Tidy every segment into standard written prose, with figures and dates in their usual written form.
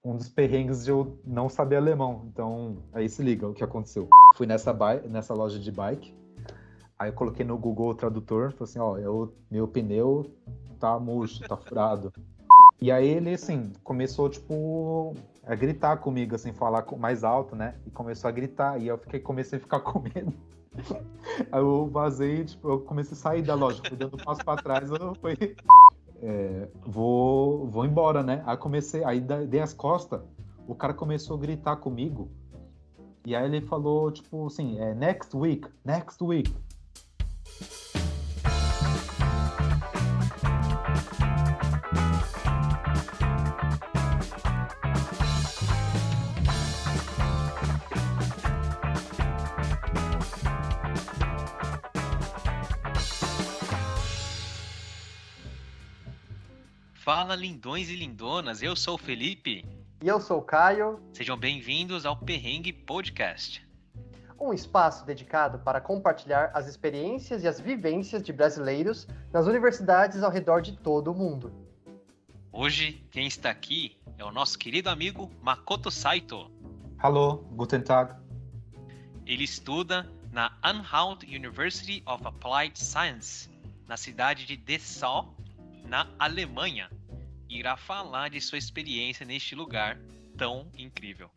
um dos perrengues de eu não saber alemão. Então, aí se liga o que aconteceu. Fui nessa loja de bike, aí eu coloquei no Google o tradutor, falei assim, meu pneu tá murcho, tá furado. E aí ele, assim, começou, tipo, a gritar comigo, assim, falar mais alto, né? E começou a gritar, e eu comecei a ficar com medo. Aí eu vazei, tipo, eu comecei a sair da loja, fui dando um passo pra trás, eu fui, vou embora, né? Aí dei as costas, o cara começou a gritar comigo, e aí ele falou, tipo assim, next week, next week. Fala, lindões e lindonas, eu sou o Felipe. E eu sou o Caio. Sejam bem-vindos ao Perrengue Podcast. Um espaço dedicado para compartilhar as experiências e as vivências de brasileiros nas universidades ao redor de todo o mundo. Hoje, quem está aqui é o nosso querido amigo Makoto Saito. Hallo, guten Tag. Ele estuda na Anhalt University of Applied Science, na cidade de Dessau, na Alemanha. E irá falar de sua experiência neste lugar tão incrível.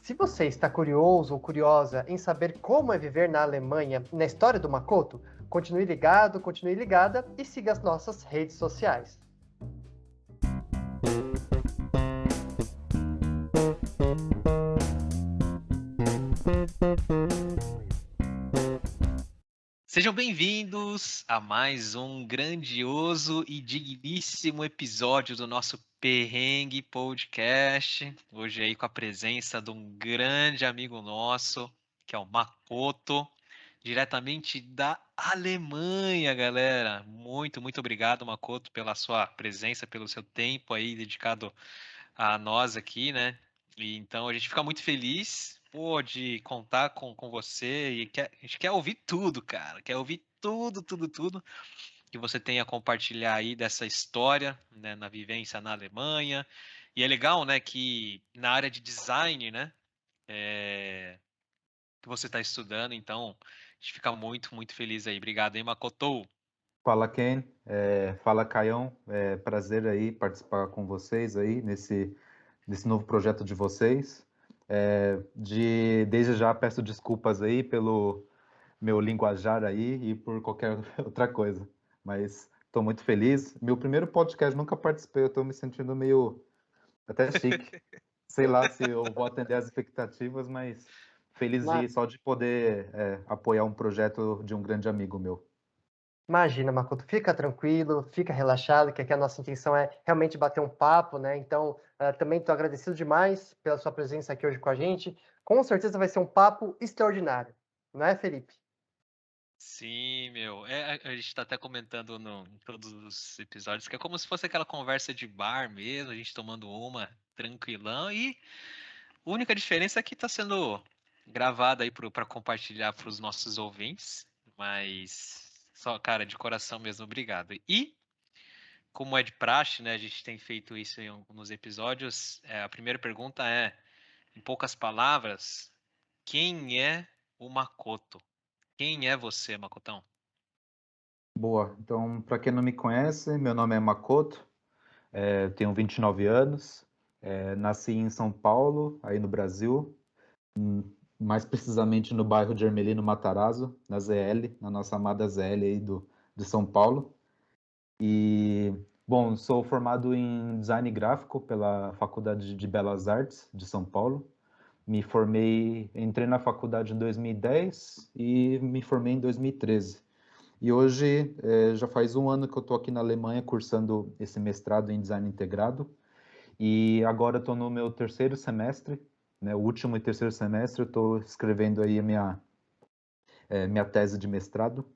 Se você está curioso ou curiosa em saber como é viver na Alemanha na história do Makoto, continue ligado, continue ligada e siga as nossas redes sociais. Sejam bem-vindos a mais um grandioso e digníssimo episódio do nosso Perrengue Podcast. Hoje aí com a presença de um grande amigo nosso, que é o Makoto, diretamente da Alemanha, galera. Muito, muito obrigado, Makoto, pela sua presença, pelo seu tempo aí dedicado a nós aqui, né? E então a gente fica muito feliz, de contar com você e a gente quer ouvir tudo, cara. Quer ouvir tudo que você tem a compartilhar aí dessa história, né, na vivência na Alemanha. E é legal, né, que na área de design, né, que você está estudando, então a gente fica muito, muito feliz aí. Obrigado, hein, Makoto? Fala Ken, fala Caião, prazer aí participar com vocês aí nesse novo projeto de vocês. Desde já peço desculpas aí pelo meu linguajar aí e por qualquer outra coisa, mas estou muito feliz. Meu primeiro podcast nunca participei, eu estou me sentindo meio até chique. Sei lá se eu vou atender as expectativas, mas feliz só de poder apoiar um projeto de um grande amigo meu. Imagina, Makoto, fica tranquilo, fica relaxado, que aqui a nossa intenção é realmente bater um papo, né? Então, também estou agradecido demais pela sua presença aqui hoje com a gente. Com certeza vai ser um papo extraordinário, não é, Felipe? Sim, meu. A gente tá até comentando em todos os episódios que é como se fosse aquela conversa de bar mesmo, a gente tomando uma tranquilão e a única diferença é que tá sendo gravada aí para compartilhar para os nossos ouvintes, mas só, cara, de coração mesmo, obrigado. E como é de praxe, né, a gente tem feito isso em alguns episódios, a primeira pergunta é, em poucas palavras, quem é o Makoto? Quem é você, Makotão? Boa, então, para quem não me conhece, meu nome é Makoto, tenho 29 anos, nasci em São Paulo, aí no Brasil, mais precisamente no bairro de Ermelino Matarazzo, na ZL, na nossa amada ZL aí de São Paulo. E, bom, sou formado em design gráfico pela Faculdade de Belas Artes de São Paulo. Entrei na faculdade em 2010 e me formei em 2013. E hoje já faz um ano que eu estou aqui na Alemanha cursando esse mestrado em design integrado. E agora estou no meu terceiro semestre, né, o último e terceiro semestre, estou escrevendo aí a minha tese de mestrado.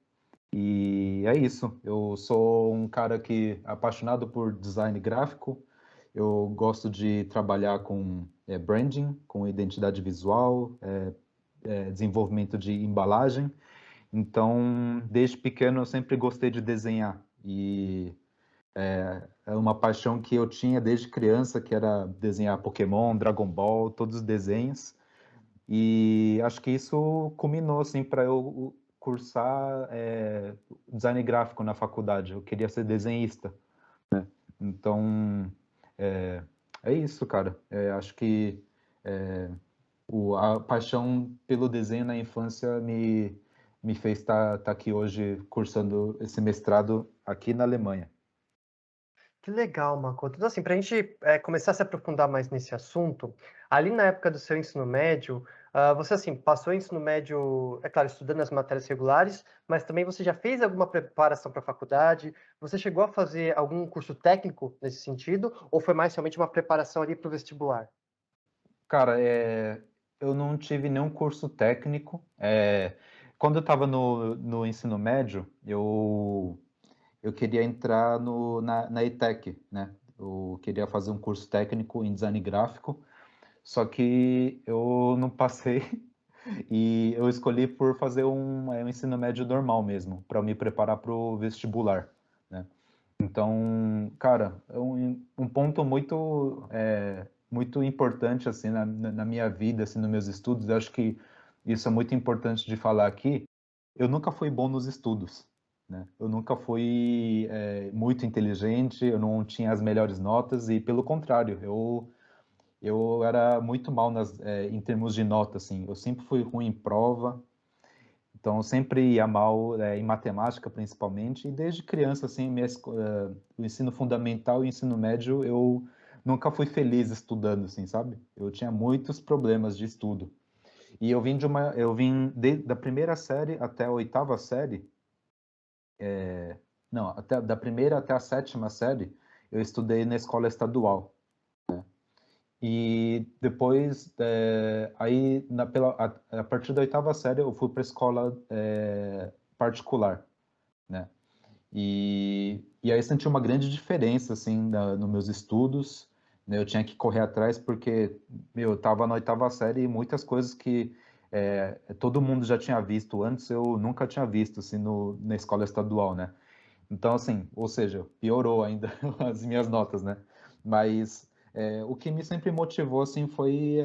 E é isso. Eu sou um cara que é apaixonado por design gráfico. Eu gosto de trabalhar com branding, com identidade visual, desenvolvimento de embalagem. Então, desde pequeno eu sempre gostei de desenhar. E É uma paixão que eu tinha desde criança, que era desenhar Pokémon, Dragon Ball, todos os desenhos. E acho que isso culminou assim para eu cursar design gráfico na faculdade. Eu queria ser desenhista. Então é isso, cara. Acho que a paixão pelo desenho na infância me fez estar aqui hoje cursando esse mestrado aqui na Alemanha. Que legal, Makoto. Então, assim, para a gente começar a se aprofundar mais nesse assunto, ali na época do seu ensino médio, você, assim, passou o ensino médio, é claro, estudando as matérias regulares, mas também você já fez alguma preparação para a faculdade? Você chegou a fazer algum curso técnico nesse sentido? Ou foi mais realmente uma preparação ali para o vestibular? Cara, eu não tive nenhum curso técnico. Quando eu estava no ensino médio, eu queria entrar na ETEC, né? Eu queria fazer um curso técnico em design gráfico, só que eu não passei e eu escolhi por fazer um ensino médio normal mesmo, para me preparar para o vestibular, né? Então, cara, é um ponto muito importante assim na minha vida, assim, nos meus estudos. Eu acho que isso é muito importante de falar aqui. Eu nunca fui bom nos estudos, né? Eu nunca fui muito inteligente, eu não tinha as melhores notas e, pelo contrário, eu era muito mal em termos de nota, assim. Eu sempre fui ruim em prova, então eu sempre ia mal em matemática, principalmente. E desde criança, assim, o ensino fundamental e o ensino médio, eu nunca fui feliz estudando, assim, sabe? Eu tinha muitos problemas de estudo. E da primeira série até a oitava série, não, da primeira até a sétima série, eu estudei na escola estadual. E depois, a partir da oitava série, eu fui para a escola particular, né? E aí eu senti uma grande diferença, assim, nos meus estudos, né? Eu tinha que correr atrás porque, eu estava na oitava série e muitas coisas que todo mundo já tinha visto antes, eu nunca tinha visto, assim, na escola estadual, né? Então, assim, ou seja, piorou ainda as minhas notas, né? Mas o que me sempre motivou, assim, foi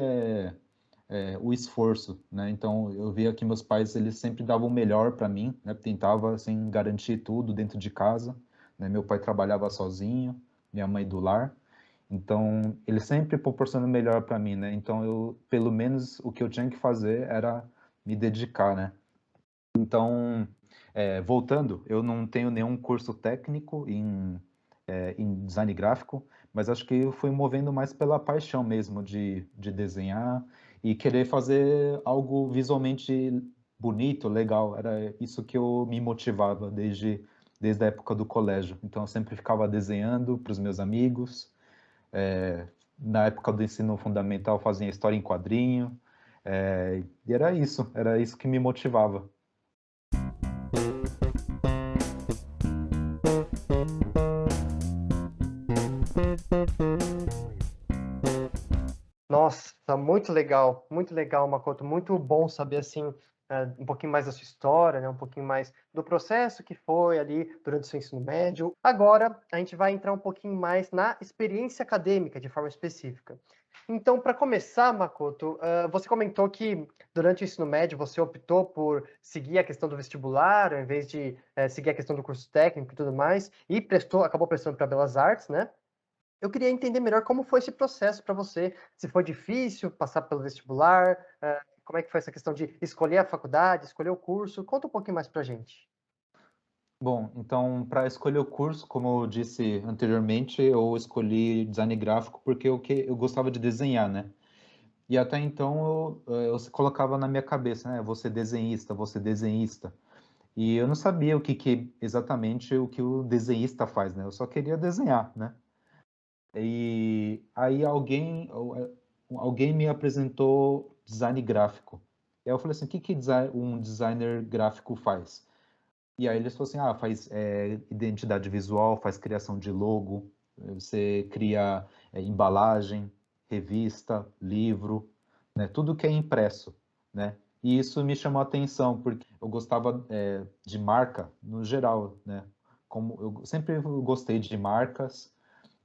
o esforço, né? Então, eu via que meus pais, eles sempre davam o melhor para mim, né? Tentava, assim, garantir tudo dentro de casa, né? Meu pai trabalhava sozinho, minha mãe do lar. Então, ele sempre proporcionou o melhor para mim, né? Então, pelo menos, o que eu tinha que fazer era me dedicar, né? Então, voltando, eu não tenho nenhum curso técnico em design gráfico, mas acho que eu fui movendo mais pela paixão mesmo de desenhar e querer fazer algo visualmente bonito, legal. Era isso que eu me motivava desde a época do colégio. Então, eu sempre ficava desenhando para os meus amigos. Na época do ensino fundamental, fazia história em quadrinho. E era isso que me motivava. Nossa, muito legal, Makoto. Muito bom saber, assim, um pouquinho mais da sua história, né? Um pouquinho mais do processo que foi ali durante o seu ensino médio. Agora, a gente vai entrar um pouquinho mais na experiência acadêmica, de forma específica. Então, para começar, Makoto, você comentou que durante o ensino médio você optou por seguir a questão do vestibular, ao invés de seguir a questão do curso técnico e tudo mais, e acabou prestando para Belas Artes, né? Eu queria entender melhor como foi esse processo para você, se foi difícil passar pelo vestibular, como é que foi essa questão de escolher a faculdade, escolher o curso. Conta um pouquinho mais para a gente. Bom, então, para escolher o curso, como eu disse anteriormente, eu escolhi design gráfico porque eu gostava de desenhar, né? E até então eu colocava na minha cabeça, né? Vou ser desenhista, vou ser desenhista. E eu não sabia exatamente o que o desenhista faz, né? Eu só queria desenhar, né? E aí alguém me apresentou design gráfico. E aí eu falei assim, o que um designer gráfico faz? E aí eles falaram assim, faz identidade visual, faz criação de logo, você cria embalagem, revista, livro, né? Tudo que é impresso, né? E isso me chamou a atenção, porque eu gostava de marca no geral, né? como eu sempre gostei de marcas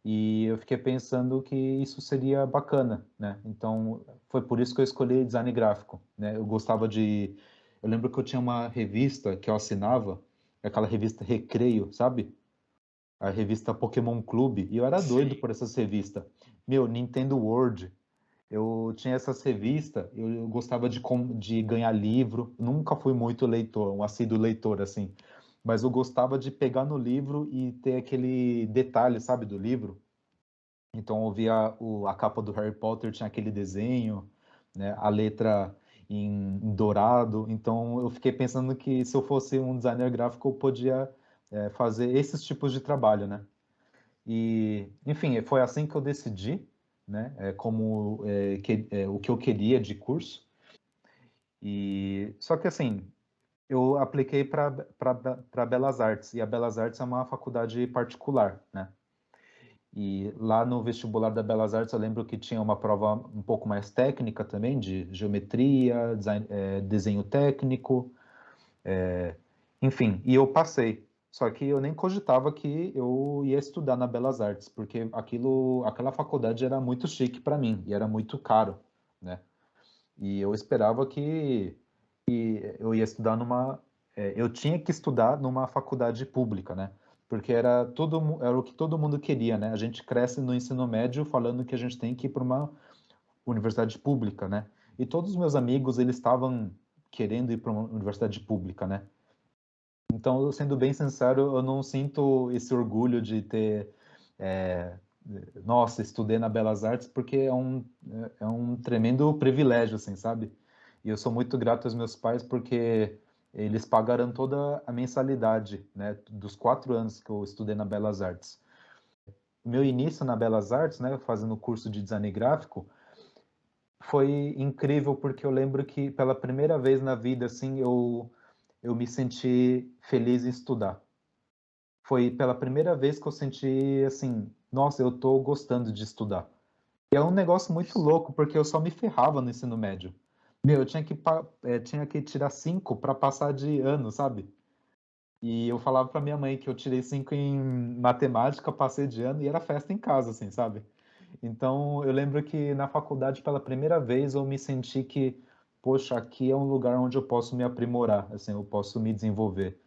e eu fiquei pensando que isso seria bacana, né? Então foi por isso que eu escolhi design gráfico, né? Eu lembro que eu tinha uma revista que eu assinava, aquela revista Recreio, sabe? A revista Pokémon Clube, e eu era doido Sim. por essas revistas. Meu, Nintendo World, eu tinha essas revistas, eu gostava de ganhar livro, nunca fui muito leitor, um assíduo leitor, assim, mas eu gostava de pegar no livro e ter aquele detalhe, sabe, do livro. Então eu via a capa do Harry Potter, tinha aquele desenho, né, a letra em dourado, então eu fiquei pensando que se eu fosse um designer gráfico eu podia fazer esses tipos de trabalho, né? E, enfim, foi assim que eu decidi, né, o que eu queria de curso. E só que assim, eu apliquei para Belas Artes e a Belas Artes é uma faculdade particular, né? E lá no vestibular da Belas Artes eu lembro que tinha uma prova um pouco mais técnica também, de geometria, desenho técnico, enfim, e eu passei. Só que eu nem cogitava que eu ia estudar na Belas Artes, porque aquela faculdade era muito chique para mim e era muito caro, né? E eu esperava que eu ia estudar eu tinha que estudar numa faculdade pública, né? Porque era o que todo mundo queria, né? A gente cresce no ensino médio falando que a gente tem que ir para uma universidade pública, né? E todos os meus amigos, eles estavam querendo ir para uma universidade pública, né? Então, sendo bem sincero, eu não sinto esse orgulho de ter, é, nossa, estudei na Belas Artes, porque é um tremendo privilégio, assim, sabe? E eu sou muito grato aos meus pais porque eles pagaram toda a mensalidade, né, dos 4 anos que eu estudei na Belas Artes. Meu início na Belas Artes, né, fazendo o curso de design gráfico, foi incrível porque eu lembro que pela primeira vez na vida, assim, eu me senti feliz em estudar. Foi pela primeira vez que eu senti assim, nossa, eu tô gostando de estudar. E é um negócio muito louco, porque eu só me ferrava no ensino médio. Meu, eu tinha que tirar 5 para passar de ano, sabe? E eu falava para minha mãe que eu tirei 5 em matemática, passei de ano e era festa em casa, assim, sabe? Então, eu lembro que na faculdade, pela primeira vez, eu me senti que, poxa, aqui é um lugar onde eu posso me aprimorar, assim, eu posso me desenvolver.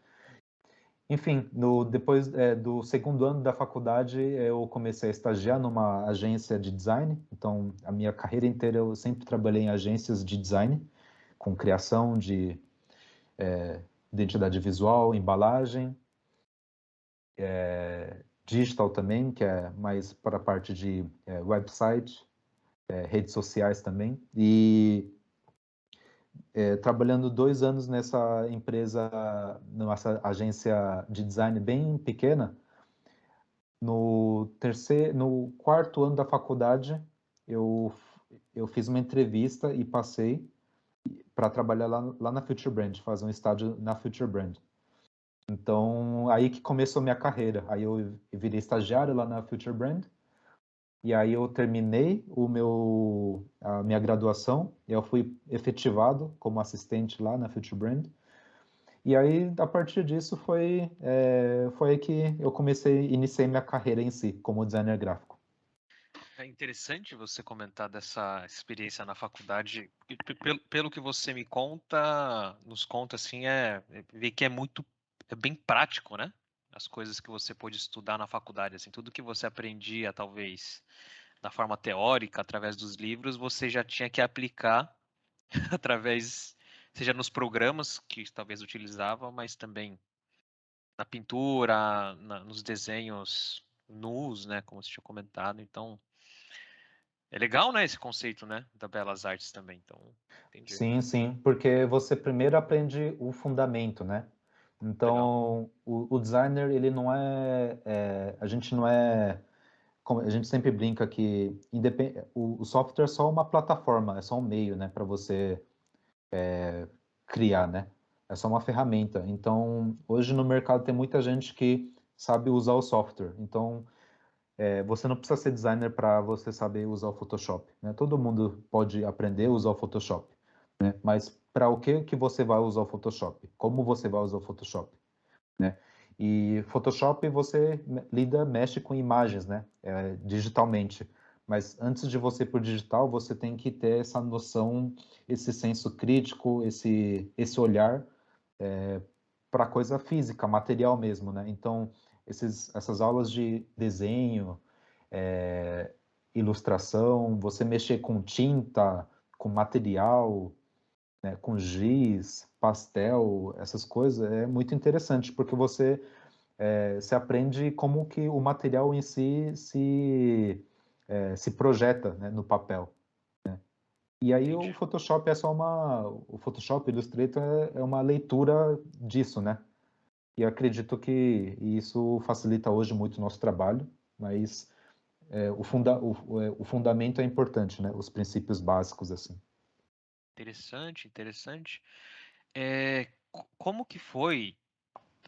Enfim, depois do segundo ano da faculdade, eu comecei a estagiar numa agência de design. Então, a minha carreira inteira eu sempre trabalhei em agências de design, com criação de identidade visual, embalagem, digital também, que é mais para a parte de website, redes sociais também. E trabalhando 2 anos nessa empresa, nessa agência de design bem pequena. No quarto ano da faculdade, eu, eu fiz uma entrevista e passei para trabalhar lá na Future Brand, fazer um estágio na Future Brand. Então, aí que começou a minha carreira. Aí eu virei estagiário lá na Future Brand, e aí eu terminei a minha graduação, e eu fui efetivado como assistente lá na Future Brand. E aí, a partir disso, foi aí que eu iniciei minha carreira em si, como designer gráfico. É interessante você comentar dessa experiência na faculdade. Pelo que você nos conta assim, ver que é bem prático, né? As coisas que você pôde estudar na faculdade, assim, tudo que você aprendia, talvez, da forma teórica, através dos livros, você já tinha que aplicar através, seja nos programas que talvez utilizava, mas também na pintura, nos desenhos nus, né? Como você tinha comentado. Então, é legal, né, esse conceito, né, da Belas Artes também, então, entendi. Sim, sim, porque você primeiro aprende o fundamento, né? Legal. Então, o designer, ele não a gente não como a gente sempre brinca que o software é só uma plataforma, é só um meio, né, para você criar, né? É só uma ferramenta. Então, hoje no mercado tem muita gente que sabe usar o software. Então, você não precisa ser designer para você saber usar o Photoshop, né? Todo mundo pode aprender a usar o Photoshop, né? Mas para o que você vai usar o Photoshop? Como você vai usar o Photoshop, né? E Photoshop você mexe com imagens, né? Digitalmente. Mas antes de você ir para o digital, você tem que ter essa noção, esse senso crítico, esse olhar para a coisa física, material mesmo, né? Então, essas aulas de desenho, ilustração, você mexer com tinta, com material, né, com giz, pastel, essas coisas, é muito interessante, porque você aprende como que o material em si se projeta, né, no papel. E aí o Entendi. Photoshop o Photoshop Illustrator é uma leitura disso, né? E eu acredito que isso facilita hoje muito o nosso trabalho, mas o fundamento é importante, né? Os princípios básicos, assim. Interessante, interessante. Como que foi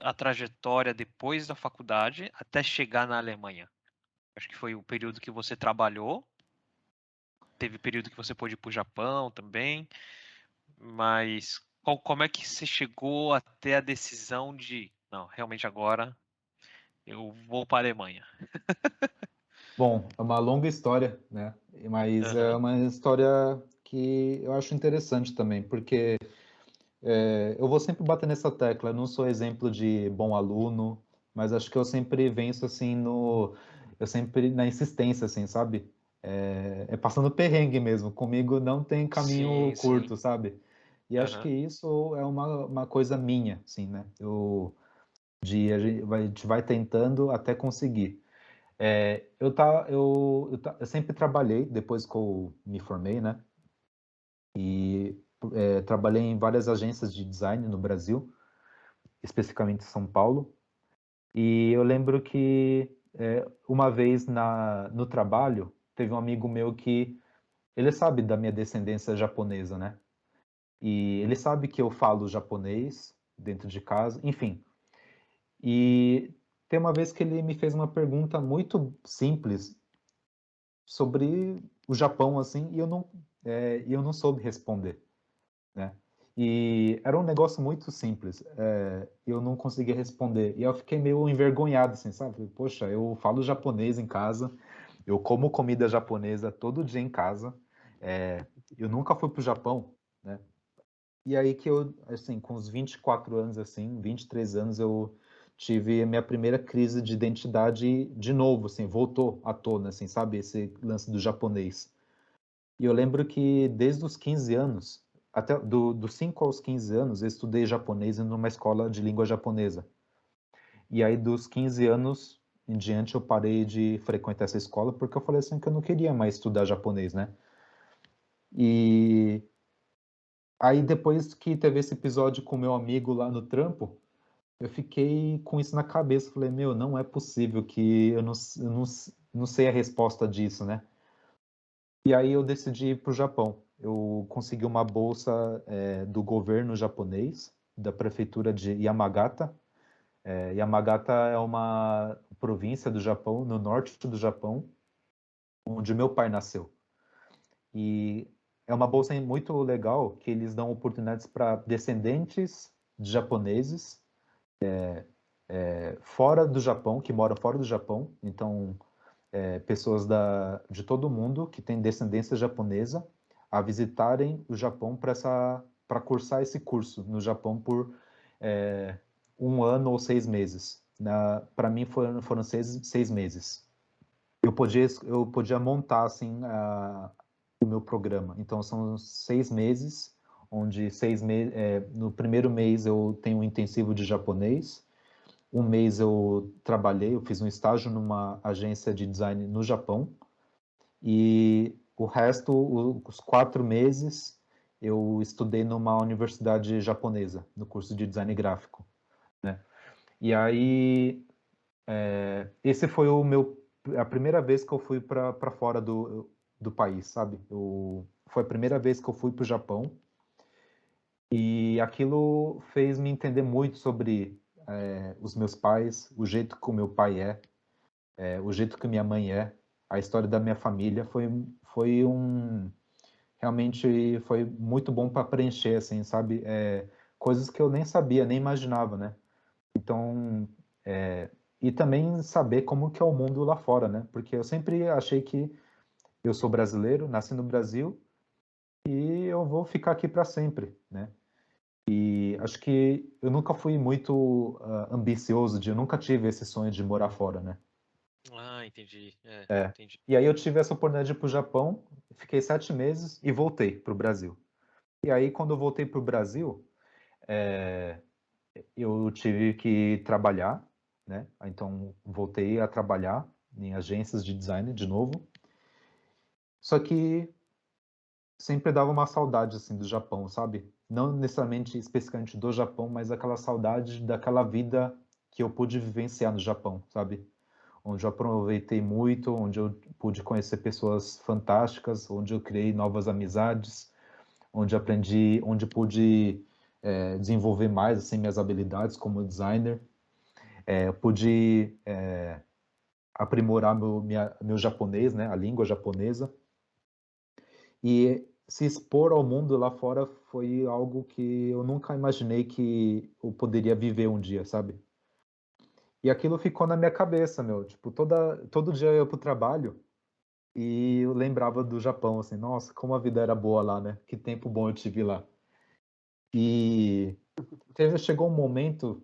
a trajetória depois da faculdade até chegar na Alemanha? Acho que foi o período que você trabalhou, teve período que você pôde ir para o Japão também, mas como é que você chegou até a decisão de, não, realmente agora eu vou para a Alemanha? Bom, é uma longa história, né? Mas é Aham, uma história que eu acho interessante também, porque eu vou sempre bater nessa tecla. Eu não sou exemplo de bom aluno, mas acho que eu sempre venço assim eu sempre na insistência, assim, sabe? Passando perrengue mesmo. Comigo não tem caminho sim, sim. curto, sabe? E acho que Aham, isso é uma coisa minha, assim, né? A gente vai tentando até conseguir. Eu sempre trabalhei depois que eu me formei, né? E trabalhei em várias agências de design no Brasil, especificamente em São Paulo. E eu lembro que uma vez no trabalho, teve um amigo meu que ele sabe da minha descendência japonesa, né? E ele sabe que eu falo japonês dentro de casa, enfim. E tem uma vez que ele me fez uma pergunta muito simples sobre o Japão, assim, e eu não soube responder, né? E era um negócio muito simples, eu não conseguia responder. E eu fiquei meio envergonhado, assim, sabe? Poxa, eu falo japonês em casa, eu como comida japonesa todo dia em casa, eu nunca fui pro Japão, né? E aí que eu, assim, com os 24 anos, assim, 23 anos, eu tive a minha primeira crise de identidade de novo, assim, voltou à tona, assim, sabe? Esse lance do japonês. E eu lembro que desde os 15 anos, até dos 5 aos 15 anos, eu estudei japonês numa escola de língua japonesa. E aí dos 15 anos em diante eu parei de frequentar essa escola porque eu falei assim que eu não queria mais estudar japonês, né? E aí depois que teve esse episódio com meu amigo lá no trampo, eu fiquei com isso na cabeça. Falei, meu, não é possível que não sei a resposta disso, né? E aí eu decidi ir para o Japão. Eu consegui uma bolsa do governo japonês, da prefeitura de Yamagata. Yamagata é uma província do Japão, no norte do Japão, onde meu pai nasceu. E é uma bolsa muito legal que eles dão oportunidades para descendentes de japoneses fora do Japão, que moram fora do Japão. Então, pessoas de todo o mundo que têm descendência japonesa a visitarem o Japão para cursar esse curso no Japão por um ano ou 6 meses. Para mim foram 6 meses. Eu podia montar assim o meu programa. Então são 6 meses, onde no primeiro mês eu tenho um intensivo de japonês. Um mês eu trabalhei, eu fiz um estágio numa agência de design no Japão. E o resto, os 4 meses, eu estudei numa universidade japonesa, no curso de design gráfico, né? E aí, esse foi a primeira vez que eu fui para fora do país, sabe? Foi a primeira vez que eu fui para o Japão. E aquilo fez me entender muito sobre os meus pais, o jeito que o meu pai o jeito que minha mãe a história da minha família. Realmente foi muito bom para preencher, assim, sabe? Coisas que eu nem sabia, nem imaginava, né? Então, E também saber como que é o mundo lá fora, né? Porque eu sempre achei que eu sou brasileiro, nasci no Brasil e eu vou ficar aqui para sempre, né? E acho que eu nunca fui muito ambicioso, eu nunca tive esse sonho de morar fora, né? Ah, entendi. Entendi. E aí eu tive essa oportunidade de ir para o Japão, fiquei 7 meses e voltei para o Brasil. E aí quando eu voltei para o Brasil, eu tive que trabalhar, né? Então voltei a trabalhar em agências de design de novo. Só que sempre dava uma saudade assim do Japão, sabe? Não necessariamente especificamente do Japão, mas aquela saudade daquela vida que eu pude vivenciar no Japão, sabe? Onde eu aproveitei muito, onde eu pude conhecer pessoas fantásticas, onde eu criei novas amizades, onde aprendi, onde pude desenvolver mais assim minhas habilidades como designer. Eu pude aprimorar meu japonês, né? A língua japonesa. E se expor ao mundo lá fora foi algo que eu nunca imaginei que eu poderia viver um dia, sabe? E aquilo ficou na minha cabeça, meu. Tipo, todo dia eu ia pro trabalho e eu lembrava do Japão, assim, nossa, como a vida era boa lá, né? Que tempo bom eu tive lá. E chegou um momento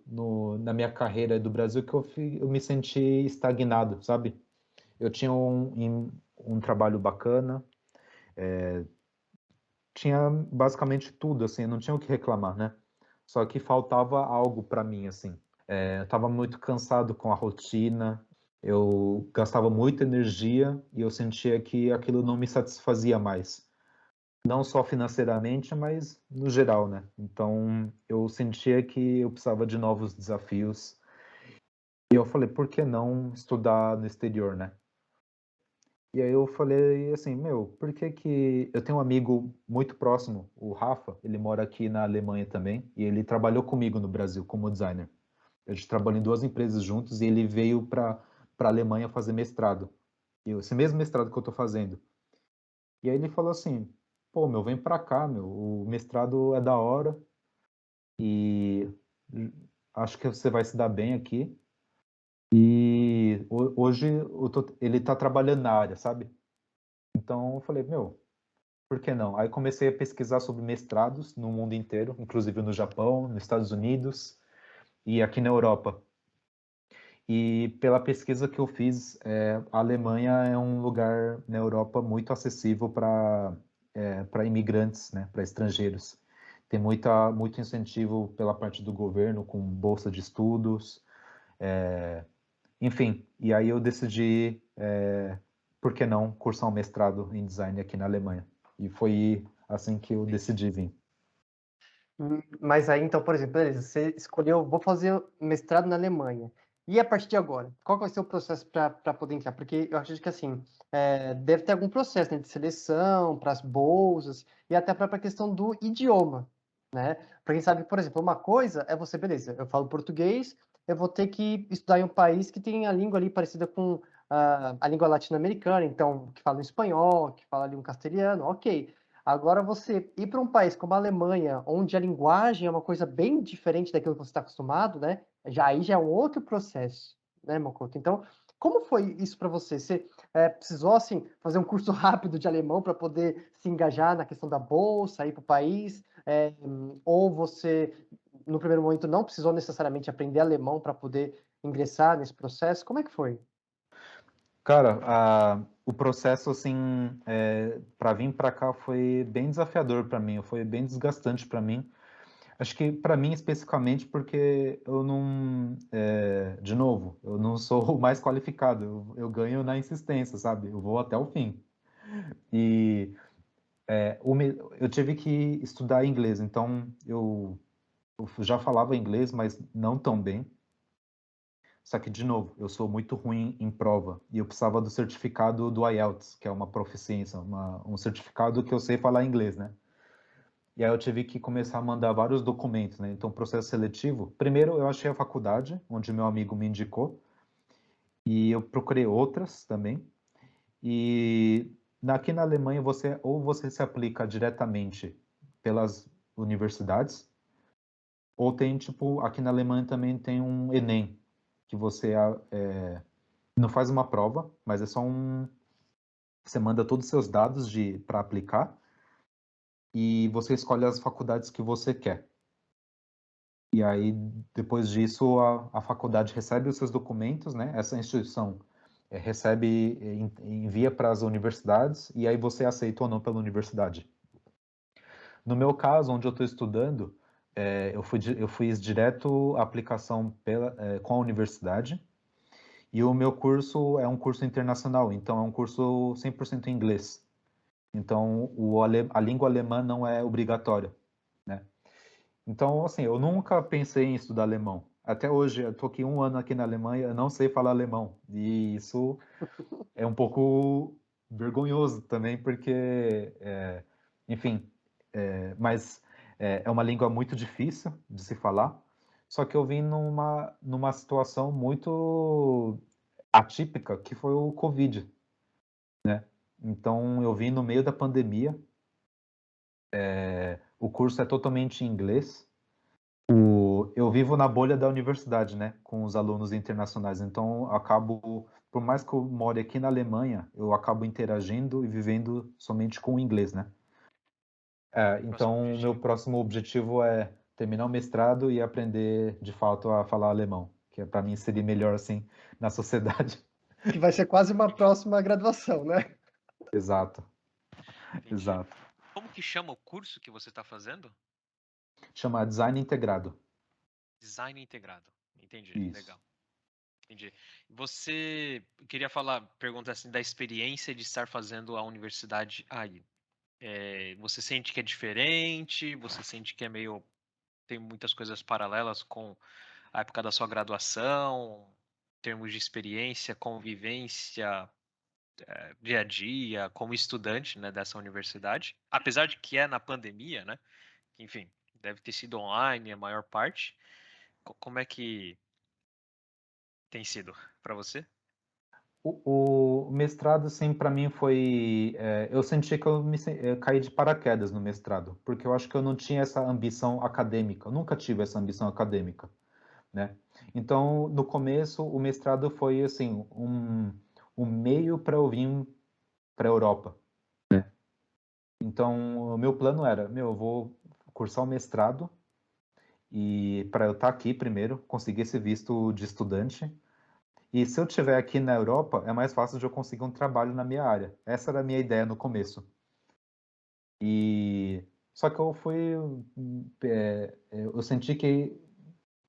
na minha carreira do Brasil que eu me senti estagnado, sabe? Eu tinha um trabalho bacana, tinha basicamente tudo, assim, eu não tinha o que reclamar, né? Só que faltava algo para mim, assim. Eu estava muito cansado com a rotina, eu gastava muita energia e eu sentia que aquilo não me satisfazia mais. Não só financeiramente, mas no geral, né? Então, eu sentia que eu precisava de novos desafios. E eu falei, por que não estudar no exterior, né? E aí eu falei assim, meu, por que que... Eu tenho um amigo muito próximo, o Rafa, ele mora aqui na Alemanha também, e ele trabalhou comigo no Brasil como designer. A gente trabalhou em 2 empresas juntos e ele veio para a Alemanha fazer mestrado. E esse mesmo mestrado que eu estou fazendo. E aí ele falou assim, pô, meu, vem para cá, meu, o mestrado é da hora e acho que você vai se dar bem aqui. E hoje ele está trabalhando na área, sabe? Então eu falei, meu, por que não? Aí comecei a pesquisar sobre mestrados no mundo inteiro, inclusive no Japão, nos Estados Unidos e aqui na Europa. E pela pesquisa que eu fiz, a Alemanha é um lugar na Europa muito acessível para imigrantes, né, para estrangeiros. Tem muito incentivo pela parte do governo, com bolsa de estudos, enfim. E aí eu decidi, por que não, cursar um mestrado em design aqui na Alemanha. E foi assim que eu decidi vir. Mas aí, então, por exemplo, beleza, você escolheu, vou fazer mestrado na Alemanha. E a partir de agora, qual vai ser o processo para poder entrar? Porque eu acredito que, assim, deve ter algum processo, né, de seleção, para as bolsas, e até a própria questão do idioma, né? Para quem sabe, por exemplo, uma coisa é você, beleza, eu falo português, eu vou ter que estudar em um país que tem a língua ali parecida com a língua latino-americana, então, que fala um espanhol, que fala ali um castelhano, ok. Agora, você ir para um país como a Alemanha, onde a linguagem é uma coisa bem diferente daquilo que você está acostumado, né? Aí já é um outro processo, né, Makoto? Então, como foi isso para você? Você precisou, assim, fazer um curso rápido de alemão para poder se engajar na questão da bolsa, ir para o país? Ou você, no primeiro momento, não precisou necessariamente aprender alemão para poder ingressar nesse processo? Como é que foi? Cara, o processo, assim, para vir para cá foi bem desafiador para mim, foi bem desgastante para mim. Acho que para mim especificamente porque eu não, de novo, eu não sou o mais qualificado, eu ganho na insistência, sabe? Eu vou até o fim. E eu tive que estudar inglês, então eu já falava inglês, mas não tão bem. Só que, de novo, eu sou muito ruim em prova e eu precisava do certificado do IELTS, que é uma proficiência, um certificado que eu sei falar inglês, né? E aí eu tive que começar a mandar vários documentos, né? Então, processo seletivo. Primeiro, eu achei a faculdade, onde meu amigo me indicou, e eu procurei outras também. E aqui na Alemanha, ou você se aplica diretamente pelas universidades, ou tem, tipo, aqui na Alemanha também tem um Enem, que você não faz uma prova, mas é só você manda todos os seus dados para aplicar e você escolhe as faculdades que você quer. E aí, depois disso, a faculdade recebe os seus documentos, né? Essa instituição recebe, envia para as universidades e aí você aceita ou não pela universidade. No meu caso, onde eu estou estudando, eu fiz direto a aplicação com a universidade e o meu curso é um curso internacional, então é um curso 100% em inglês. Então, a língua alemã não é obrigatória, né? Então, assim, eu nunca pensei em estudar alemão. Até hoje, eu estou aqui 1 ano aqui na Alemanha, eu não sei falar alemão. E isso é um pouco vergonhoso também, porque, enfim, mas é uma língua muito difícil de se falar. Só que eu vim numa situação muito atípica, que foi o Covid, né? Então, eu vim no meio da pandemia, o curso é totalmente em inglês. Eu vivo na bolha da universidade, né, com os alunos internacionais. Então, por mais que eu more aqui na Alemanha, eu acabo interagindo e vivendo somente com o inglês, né? Então, meu próximo objetivo é terminar o mestrado e aprender, de fato, a falar alemão, que para mim seria melhor, assim, na sociedade. Que vai ser quase uma próxima graduação, né? Exato, Entendi. exato. Como que chama o curso que você está fazendo? Chama Design Integrado. Design integrado. Entendi, Isso. legal. Entendi. Você queria perguntar assim, da experiência de estar fazendo a universidade aí. Você sente que é diferente? Você sente que tem muitas coisas paralelas com a época da sua graduação, em termos de experiência, convivência, dia a dia, como estudante, né, dessa universidade? Apesar de que é na pandemia, né? Enfim, deve ter sido online a maior parte. Como é que tem sido para você? O mestrado, sim, para mim foi. Eu senti que eu caí de paraquedas no mestrado, porque eu acho que eu não tinha essa ambição acadêmica, eu nunca tive essa ambição acadêmica, né? Então, no começo, o mestrado foi, assim, um meio para eu vir para a Europa, né? Então, o meu plano era: eu vou cursar o mestrado, e para eu estar aqui primeiro, conseguir esse visto de estudante. E se eu estiver aqui na Europa, é mais fácil de eu conseguir um trabalho na minha área. Essa era a minha ideia no começo. Só que eu senti que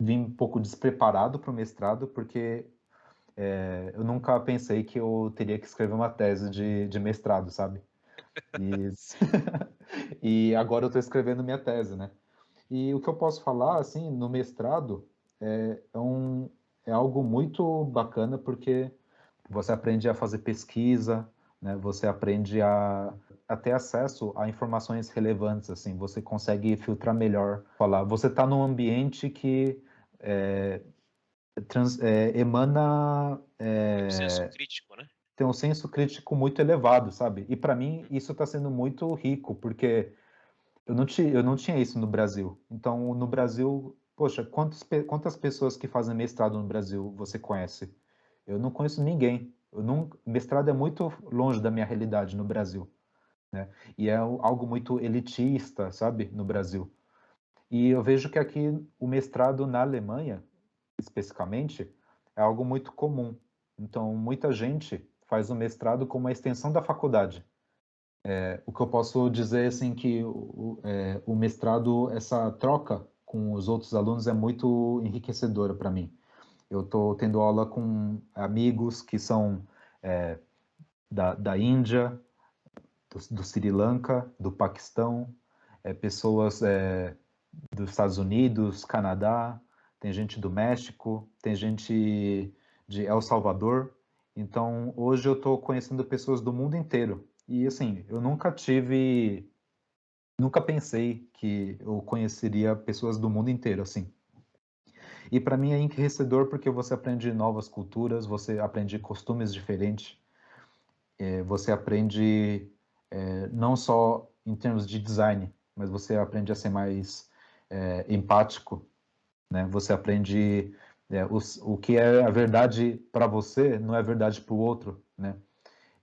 vim um pouco despreparado para o mestrado, porque eu nunca pensei que eu teria que escrever uma tese de mestrado, sabe? E, e agora eu estou escrevendo minha tese, né? E o que eu posso falar, assim, no mestrado, é algo muito bacana, porque você aprende a fazer pesquisa, né? Você aprende a ter acesso a informações relevantes, assim, você consegue filtrar melhor, falar. Você está num ambiente que emana, Um senso crítico, né? tem um senso crítico muito elevado, sabe? E para mim isso está sendo muito rico, porque eu não tinha isso no Brasil. Então, no Brasil, poxa, quantas pessoas que fazem mestrado no Brasil você conhece? Eu não conheço ninguém. Mestrado é muito longe da minha realidade no Brasil, né? E é algo muito elitista, sabe, no Brasil. E eu vejo que aqui o mestrado na Alemanha, especificamente, é algo muito comum. Então, muita gente faz o mestrado como uma extensão da faculdade. O que eu posso dizer, assim, que o mestrado, essa troca com os outros alunos é muito enriquecedora para mim. Eu estou tendo aula com amigos que são da Índia, do Sri Lanka, do Paquistão, pessoas dos Estados Unidos, Canadá, tem gente do México, tem gente de El Salvador. Então, hoje eu estou conhecendo pessoas do mundo inteiro. E, assim, eu nunca pensei que eu conheceria pessoas do mundo inteiro, assim. E para mim é enriquecedor porque você aprende novas culturas, você aprende costumes diferentes, você aprende não só em termos de design, mas você aprende a ser mais empático, né? Você aprende O que é a verdade para você não é verdade para o outro, né?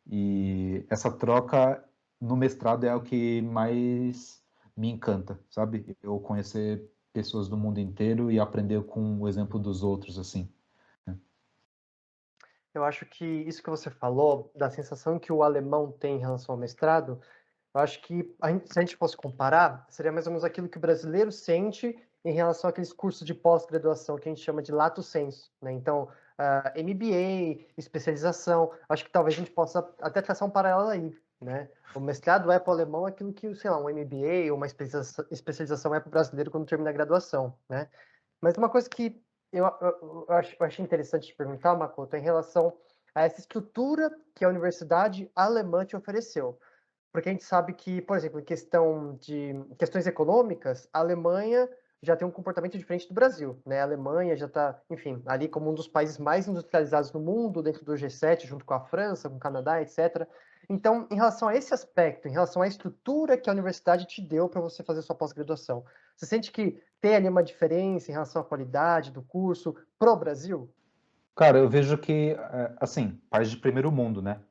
E essa troca no mestrado é o que mais me encanta, sabe? Eu conhecer pessoas do mundo inteiro e aprender com o exemplo dos outros, assim. Eu acho que isso que você falou, da sensação que o alemão tem em relação ao mestrado, eu acho que se a gente fosse comparar, seria mais ou menos aquilo que o brasileiro sente em relação àqueles cursos de pós-graduação que a gente chama de lato sensu, né? Então, MBA, especialização, acho que talvez a gente possa até traçar um paralelo aí, né? O mestrado é para o alemão aquilo que, sei lá, um MBA ou uma especialização é para o brasileiro quando termina a graduação, né? Mas uma coisa que eu achei interessante te perguntar, Makoto, é em relação a essa estrutura que a universidade alemã te ofereceu. Porque a gente sabe que, por exemplo, em questões econômicas, a Alemanha já tem um comportamento diferente do Brasil, né? A Alemanha já está, enfim, ali como um dos países mais industrializados no mundo, dentro do G7, junto com a França, com o Canadá, etc. Então, em relação a esse aspecto, em relação à estrutura que a universidade te deu para você fazer sua pós-graduação, você sente que tem ali uma diferença em relação à qualidade do curso pro Brasil? Cara, eu vejo que, assim, país de primeiro mundo, né?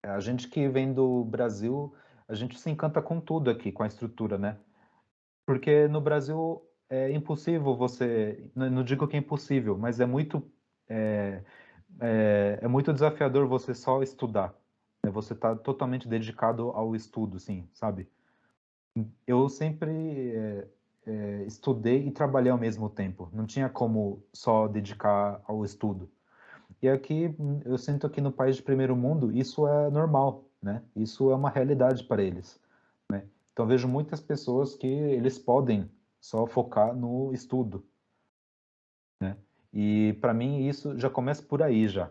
A gente que vem do Brasil, a gente se encanta com tudo aqui, com a estrutura, né? Porque no Brasil é impossível você, não digo que é impossível, mas é, é muito desafiador você só estudar, né? Você está totalmente dedicado ao estudo, sim, sabe? Eu sempre estudei e trabalhei ao mesmo tempo. Não tinha como só dedicar ao estudo. E aqui, eu sinto que no país de primeiro mundo, isso é normal, né? Isso é uma realidade para eles, né? Então, vejo muitas pessoas que eles podem só focar no estudo, né? E, para mim, isso já começa por aí, já.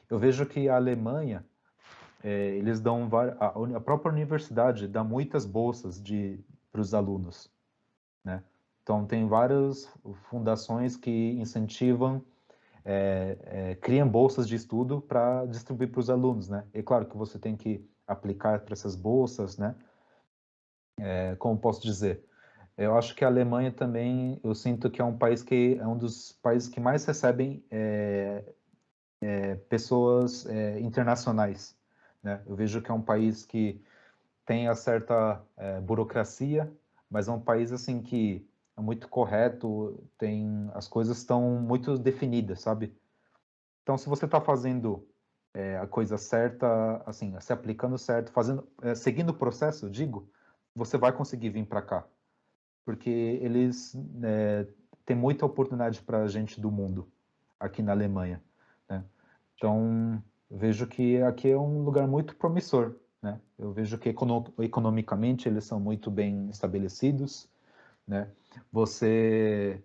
Eu vejo que a Alemanha, eles dão... A própria universidade dá muitas bolsas para os alunos, né? Então, tem várias fundações que incentivam criam bolsas de estudo para distribuir para os alunos, né? É claro que você tem que aplicar para essas bolsas, né? Como posso dizer? Eu acho que a Alemanha também, eu sinto que é um país que é um dos países que mais recebem pessoas internacionais, né? Eu vejo que é um país que tem a certa burocracia, mas é um país assim que é muito correto, tem as coisas estão muito definidas, sabe? Então, se você está fazendo a coisa certa, assim, se aplicando certo, seguindo o processo, digo, você vai conseguir vir para cá, porque eles têm muita oportunidade para a gente do mundo aqui na Alemanha, né? Então, vejo que aqui é um lugar muito promissor, né? Eu vejo que economicamente eles são muito bem estabelecidos, né? Você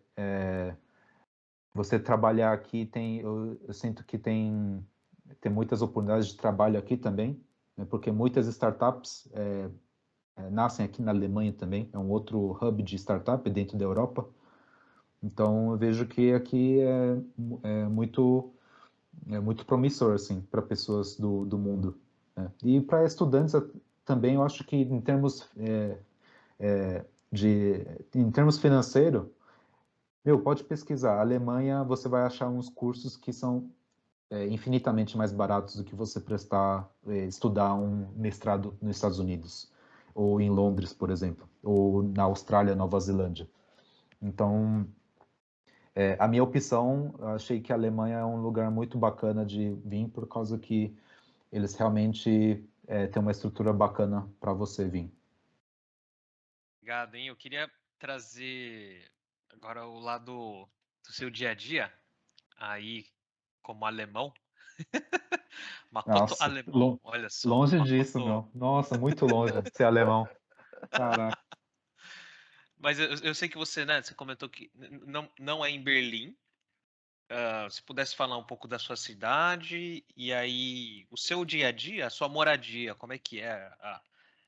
você trabalhar aqui eu sinto que tem muitas oportunidades de trabalho aqui também, né, porque muitas startups nascem aqui na Alemanha também, é um outro hub de startup dentro da Europa. Então eu vejo que aqui é muito muito promissor assim para pessoas do mundo, né? E para estudantes também eu acho que em termos financeiros, meu, pode pesquisar. A Alemanha, você vai achar uns cursos que são infinitamente mais baratos do que você estudar um mestrado nos Estados Unidos, ou em Londres, por exemplo, ou na Austrália, Nova Zelândia. Então, a minha opção, eu achei que a Alemanha é um lugar muito bacana de vir, por causa que eles realmente têm uma estrutura bacana para você vir. Obrigado, hein? Eu queria trazer agora o lado do seu dia a dia, aí como alemão. Makoto Nossa, alemão, olha só. longe disso, Makoto. meu. Nossa, muito longe de ser alemão. Caraca. Mas eu sei que você, né, você comentou que não é em Berlim. Se pudesse falar um pouco da sua cidade e aí o seu dia a dia, a sua moradia, como é que é a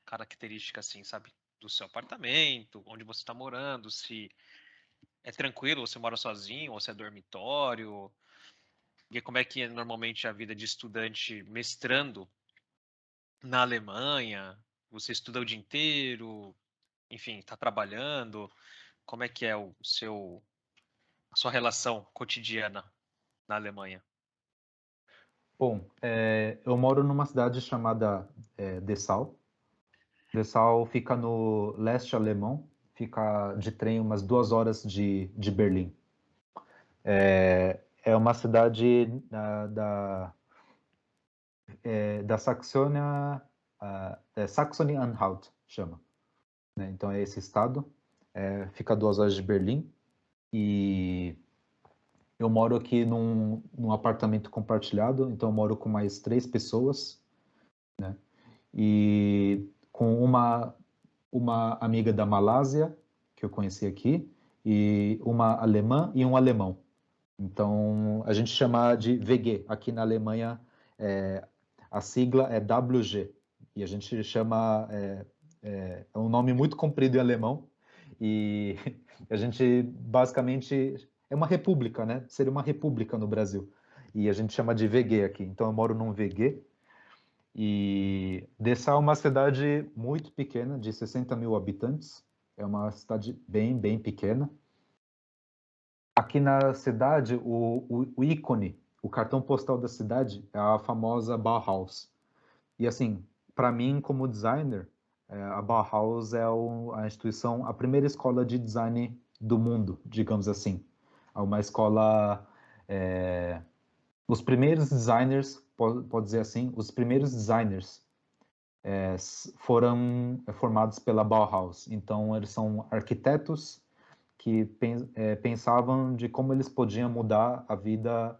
característica, assim, sabe? Do seu apartamento, onde você está morando, se é tranquilo, você mora sozinho, ou se é dormitório, e como é que é normalmente a vida de estudante mestrando na Alemanha? Você estuda o dia inteiro, enfim, está trabalhando, como é que é o seu a sua relação cotidiana na Alemanha? Bom, eu moro numa cidade chamada Dessau. Dessau fica no leste alemão, fica de trem umas 2 horas de Berlim. É uma cidade da Saxônia, Saxony-Anhalt, chama. Né? Então é esse estado, fica a 2 horas de Berlim, e eu moro aqui num apartamento compartilhado, então eu moro com mais 3 pessoas, né? E com uma amiga da Malásia, que eu conheci aqui, e uma alemã e um alemão. Então, a gente chama de VG. Aqui na Alemanha, a sigla é WG. E a gente chama... É um nome muito comprido em alemão. E a gente, basicamente... É uma república, né? Seria uma república no Brasil. E a gente chama de VG aqui. Então, eu moro num VG. E Dessau é uma cidade muito pequena, de 60 mil habitantes. É uma cidade bem, bem pequena. Aqui na cidade, o ícone, o cartão postal da cidade é a famosa Bauhaus. E assim, para mim, como designer, a Bauhaus é a instituição, a primeira escola de design do mundo, digamos assim. É uma escola... os primeiros designers, pode dizer assim, os primeiros designers foram formados pela Bauhaus. Então, eles são arquitetos que pensavam de como eles podiam mudar a vida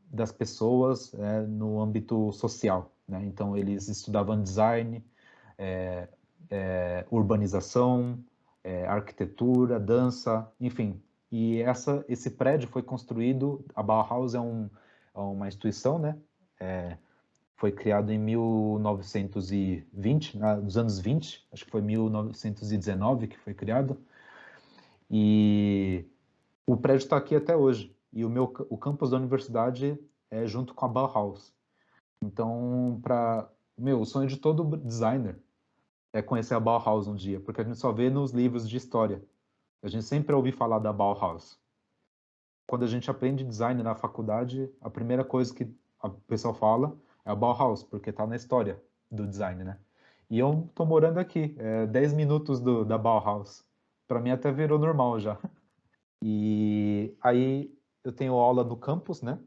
das pessoas no âmbito social, né? Então, eles estudavam design, urbanização, arquitetura, dança, enfim. E esse prédio foi construído, a Bauhaus é uma instituição, né? Foi criado em 1920, nos anos 20, acho que foi 1919 que foi criado. E o prédio está aqui até hoje. E o campus da universidade é junto com a Bauhaus. Então, o sonho de todo designer é conhecer a Bauhaus um dia, porque a gente só vê nos livros de história. A gente sempre ouve falar da Bauhaus. Quando a gente aprende design na faculdade, a primeira coisa que o pessoal fala é a Bauhaus, porque está na história do design, né? E eu estou morando aqui, 10 minutos da Bauhaus. Para mim até virou normal já. E aí eu tenho aula no campus, né?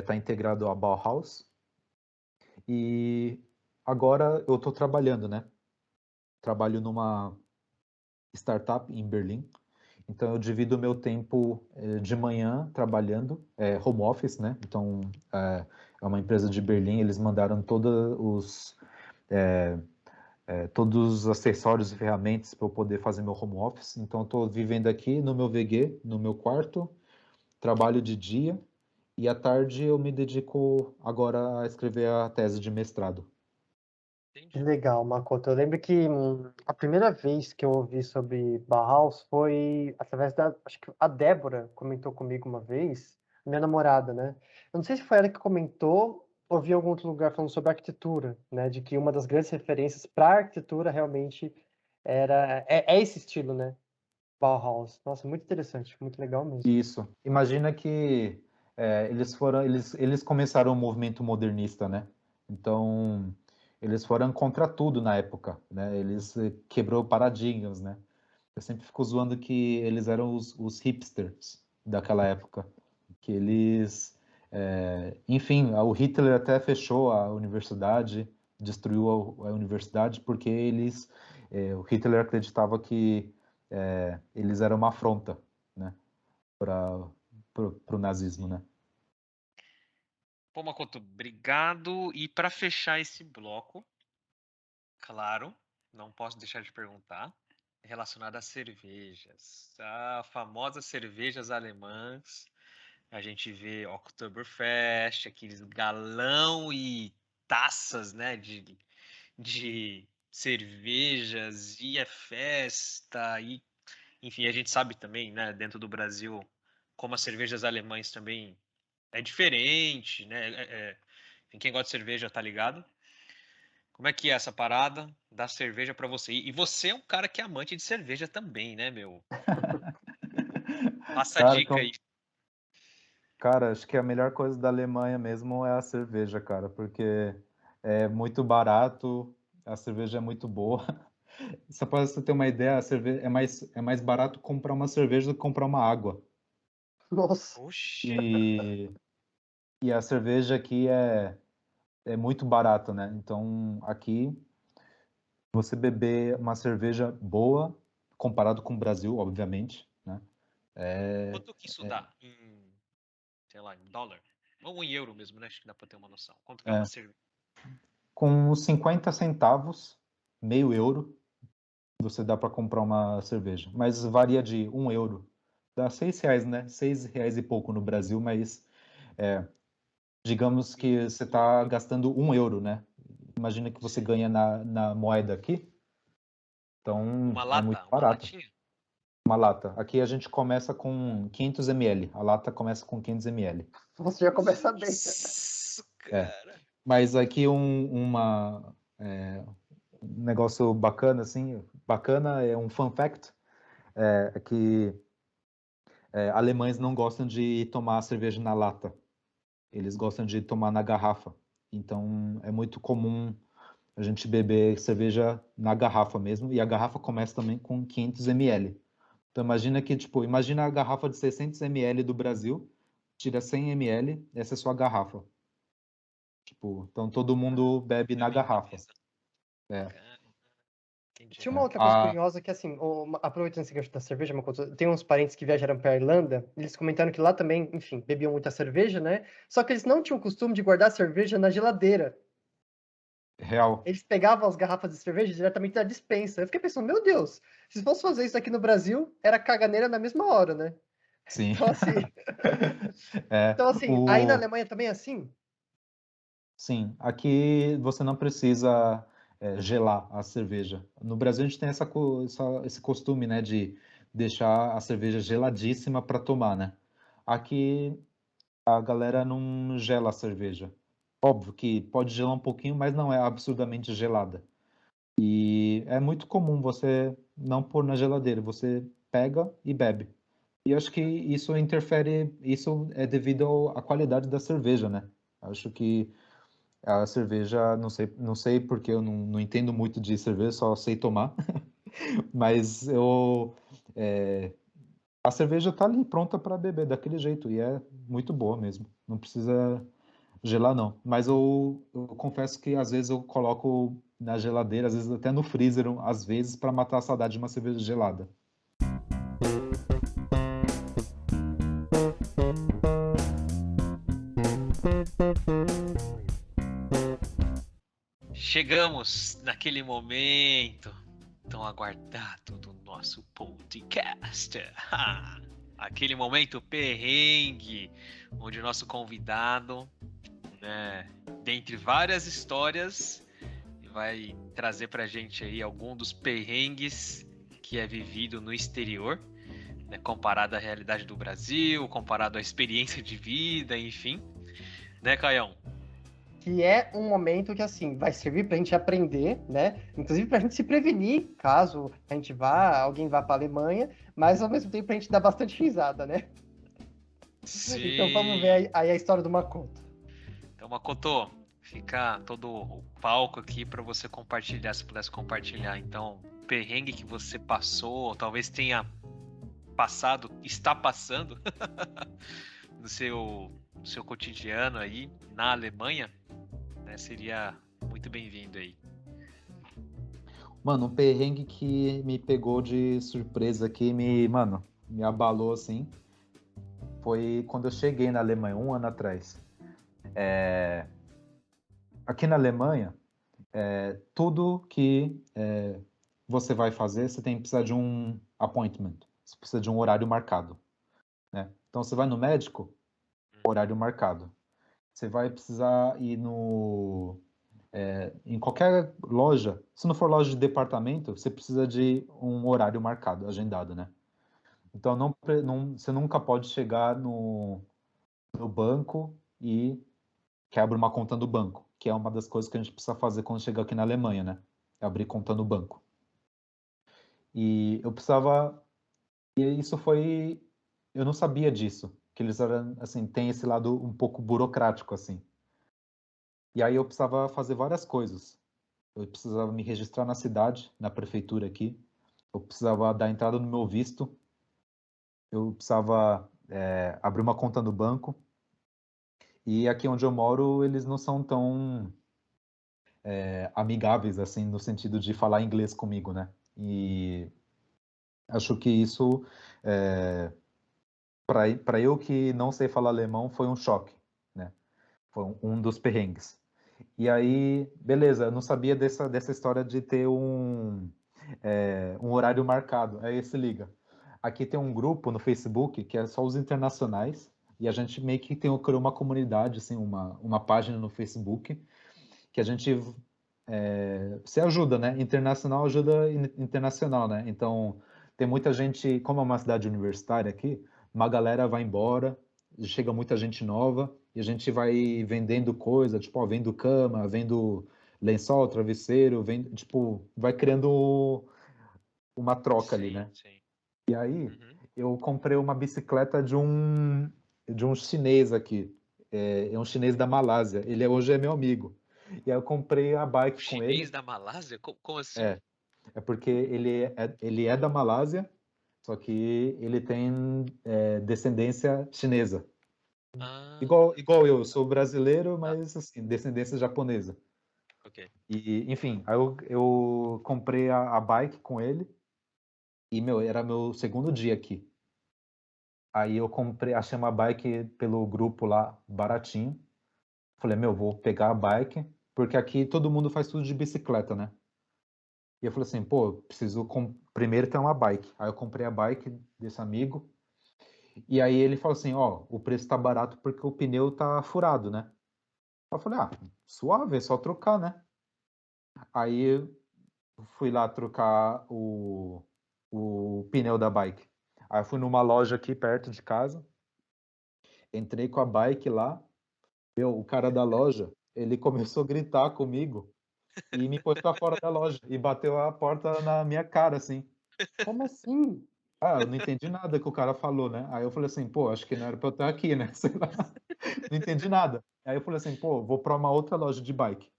Tá integrado à Bauhaus. E agora eu estou trabalhando, né? Trabalho numa startup em Berlim. Então eu divido o meu tempo de manhã trabalhando, home office, né? Então é uma empresa de Berlim, eles mandaram todos os acessórios e ferramentas para eu poder fazer meu home office. Então eu estou vivendo aqui no meu VG, no meu quarto, trabalho de dia, e à tarde eu me dedico agora a escrever a tese de mestrado. Que legal, Makoto. Eu lembro que a primeira vez que eu ouvi sobre Bauhaus foi através acho que a Débora comentou comigo uma vez, minha namorada, né? Eu não sei se foi ela que comentou ou vi em algum outro lugar falando sobre arquitetura, né? De que uma das grandes referências para arquitetura realmente é esse estilo, né? Bauhaus. Nossa, muito interessante, muito legal mesmo. Isso. Imagina que eles começaram o movimento modernista, né? Então, eles foram contra tudo na época, né? Eles quebrou paradigmas, né? Eu sempre fico zoando que eles eram os hipsters daquela época, que eles, enfim, o Hitler até fechou a universidade, destruiu a universidade porque o Hitler acreditava que eles eram uma afronta, né? Para o nazismo, né? Pô, Makoto, obrigado. E para fechar esse bloco, claro, não posso deixar de perguntar, relacionado às cervejas. As famosas cervejas alemãs. A gente vê Oktoberfest, aqueles galão e taças, né, de cervejas, e é festa, e enfim, a gente sabe também, né, dentro do Brasil, como as cervejas alemães também é diferente, né? Enfim, quem gosta de cerveja tá ligado. Como é que é essa parada da cerveja para você? E você é um cara que é amante de cerveja também, né, meu? Passa a Cara, dica aí. cara, acho que a melhor coisa da Alemanha mesmo é a cerveja, cara, porque é muito barato, a cerveja é muito boa. Só para você ter uma ideia, a cerveja é mais barato comprar uma cerveja do que comprar uma água. Nossa, Oxi. E, e a cerveja aqui é muito barata, né? Então, aqui, você beber uma cerveja boa, comparado com o Brasil, obviamente, né? Quanto que isso dá em, sei lá, em dólar? Ou em euro mesmo, né? Acho que dá pra ter uma noção. Quanto que é uma É, cerveja? com uns 50 centavos, meio euro, você dá para comprar uma cerveja. Mas varia de 1 euro. Dá R$ 6, né? R$ 6 e pouco no Brasil, mas digamos que você está gastando 1 euro, né? Imagina que você Sim. ganha na moeda aqui, então Uma é muito lata, uma barato. latinha? Uma lata. Aqui a gente começa com 500 ml. A lata começa com 500 ml. você já começa bem. Nossa, É. cara. Mas aqui um negócio bacana, assim, bacana é um fun fact, é que alemães não gostam de tomar cerveja na lata. Eles gostam de tomar na garrafa. Então é muito comum a gente beber cerveja na garrafa mesmo. E a garrafa começa também com 500 ml. Então imagina que, tipo, imagina a garrafa de 600 ml do Brasil, tira 100 ml, essa é a sua garrafa. Tipo, então todo mundo bebe É na bem garrafa. beleza. É, Cara, entendi. Tinha uma outra coisa a, curiosa que, assim, aproveitando esse gancho da cerveja, tem uns parentes que viajaram para a Irlanda, eles comentaram que lá também, enfim, bebiam muita cerveja, né? Só que eles não tinham o costume de guardar a cerveja na geladeira. real, Eles pegavam as garrafas de cerveja diretamente da despensa. Eu fiquei pensando, meu Deus, se fosse fazer isso aqui no Brasil, era caganeira na mesma hora, né? sim. Então, assim, É, então, assim, aí na Alemanha também é assim? sim, aqui você não precisa gelar a cerveja. No Brasil a gente tem esse costume, né, de deixar a cerveja geladíssima para tomar, né? Aqui a galera não gela a cerveja. Óbvio que pode gelar um pouquinho, mas não é absurdamente gelada. E é muito comum você não pôr na geladeira, você pega e bebe. E acho que isso interfere, isso é devido à qualidade da cerveja, né? Acho que a cerveja, não sei porque eu não entendo muito de cerveja, só sei tomar, mas a cerveja tá ali pronta para beber daquele jeito e é muito boa mesmo. Não precisa gelar não. Mas eu confesso que às vezes eu coloco na geladeira, às vezes até no freezer, às vezes para matar a saudade de uma cerveja gelada. Chegamos naquele momento tão aguardado do nosso podcast. Aquele momento perrengue, onde o nosso convidado, né, dentre várias histórias, vai trazer pra gente aí algum dos perrengues que é vivido no exterior, né, comparado à realidade do Brasil, comparado à experiência de vida, enfim. Né, Caião? Que é um momento que, assim, vai servir para a gente aprender, né? Inclusive para a gente se prevenir caso a gente alguém vá para a Alemanha, mas ao mesmo tempo para a gente dar bastante risada, né? Então vamos ver Sim. aí a história do Makoto. Então, Makoto, fica todo o palco aqui para você compartilhar, se pudesse compartilhar. Então, o perrengue que você passou, ou talvez tenha passado, está passando no seu cotidiano aí na Alemanha, né? Seria muito bem-vindo aí. Mano, um perrengue que me pegou de surpresa aqui, mano, me abalou assim, foi quando eu cheguei na Alemanha, 1 ano atrás. Aqui na Alemanha, tudo que você vai fazer, você tem que precisar de um appointment, você precisa de um horário marcado, né? Então você vai no médico, horário marcado. Você vai precisar ir em qualquer loja, se não for loja de departamento, você precisa de um horário marcado, agendado, né? Então você nunca pode chegar no banco e quebra uma conta no banco, que é uma das coisas que a gente precisa fazer quando chegar aqui na Alemanha, né? É abrir conta no banco. E eu precisava. E isso foi. eu não sabia disso, que eles eram, assim, tem esse lado um pouco burocrático, assim. E aí eu precisava fazer várias coisas. Eu precisava me registrar na cidade, na prefeitura aqui. Eu precisava dar entrada no meu visto. Eu precisava abrir uma conta no banco. E aqui onde eu moro, eles não são tão amigáveis, assim, no sentido de falar inglês comigo, né? E acho que isso, para eu que não sei falar alemão, foi um choque, né? Foi um dos perrengues. E aí, beleza, eu não sabia dessa história de ter um horário marcado. Aí se liga. Aqui tem um grupo no Facebook que é só os internacionais, e a gente meio que criou uma comunidade, assim, uma página no Facebook, que a gente se ajuda, né? Internacional ajuda internacional, né? Então, tem muita gente, como é uma cidade universitária aqui, uma galera vai embora, chega muita gente nova, e a gente vai vendendo coisa, tipo, ó, vendo cama, vendo lençol, travesseiro, vendo, tipo, vai criando uma troca ali, Sim, né? sim. E aí, Uhum. eu comprei uma bicicleta de um chinês aqui, é um chinês da Malásia, hoje é meu amigo. E aí eu comprei a O bike com chinês ele, da Malásia? Como assim? é, é porque ele é da Malásia, só que ele tem descendência chinesa. Ah, Igual eu sou brasileiro, tá. mas assim, descendência japonesa. Ok. E, enfim, aí eu comprei a bike com ele e, meu, era meu segundo dia aqui. Aí eu comprei, achei uma bike pelo grupo lá, baratinho. Falei, meu, vou pegar a bike, porque aqui todo mundo faz tudo de bicicleta, né? E eu falei assim, pô, eu preciso primeiro ter uma bike. Aí eu comprei a bike desse amigo. E aí ele falou assim, ó, o preço tá barato porque o pneu tá furado, né? Eu falei, ah, suave, é só trocar, né? Aí eu fui lá trocar o pneu da bike. Aí eu fui numa loja aqui perto de casa, entrei com a bike lá, o cara da loja, ele começou a gritar comigo e me pôs pra fora da loja e bateu a porta na minha cara, assim. Como assim? Ah, eu não entendi nada que o cara falou, né? Aí eu falei assim, pô, acho que não era pra eu estar aqui, né? Sei lá. Não entendi nada. Aí eu falei assim, pô, vou pra uma outra loja de bike.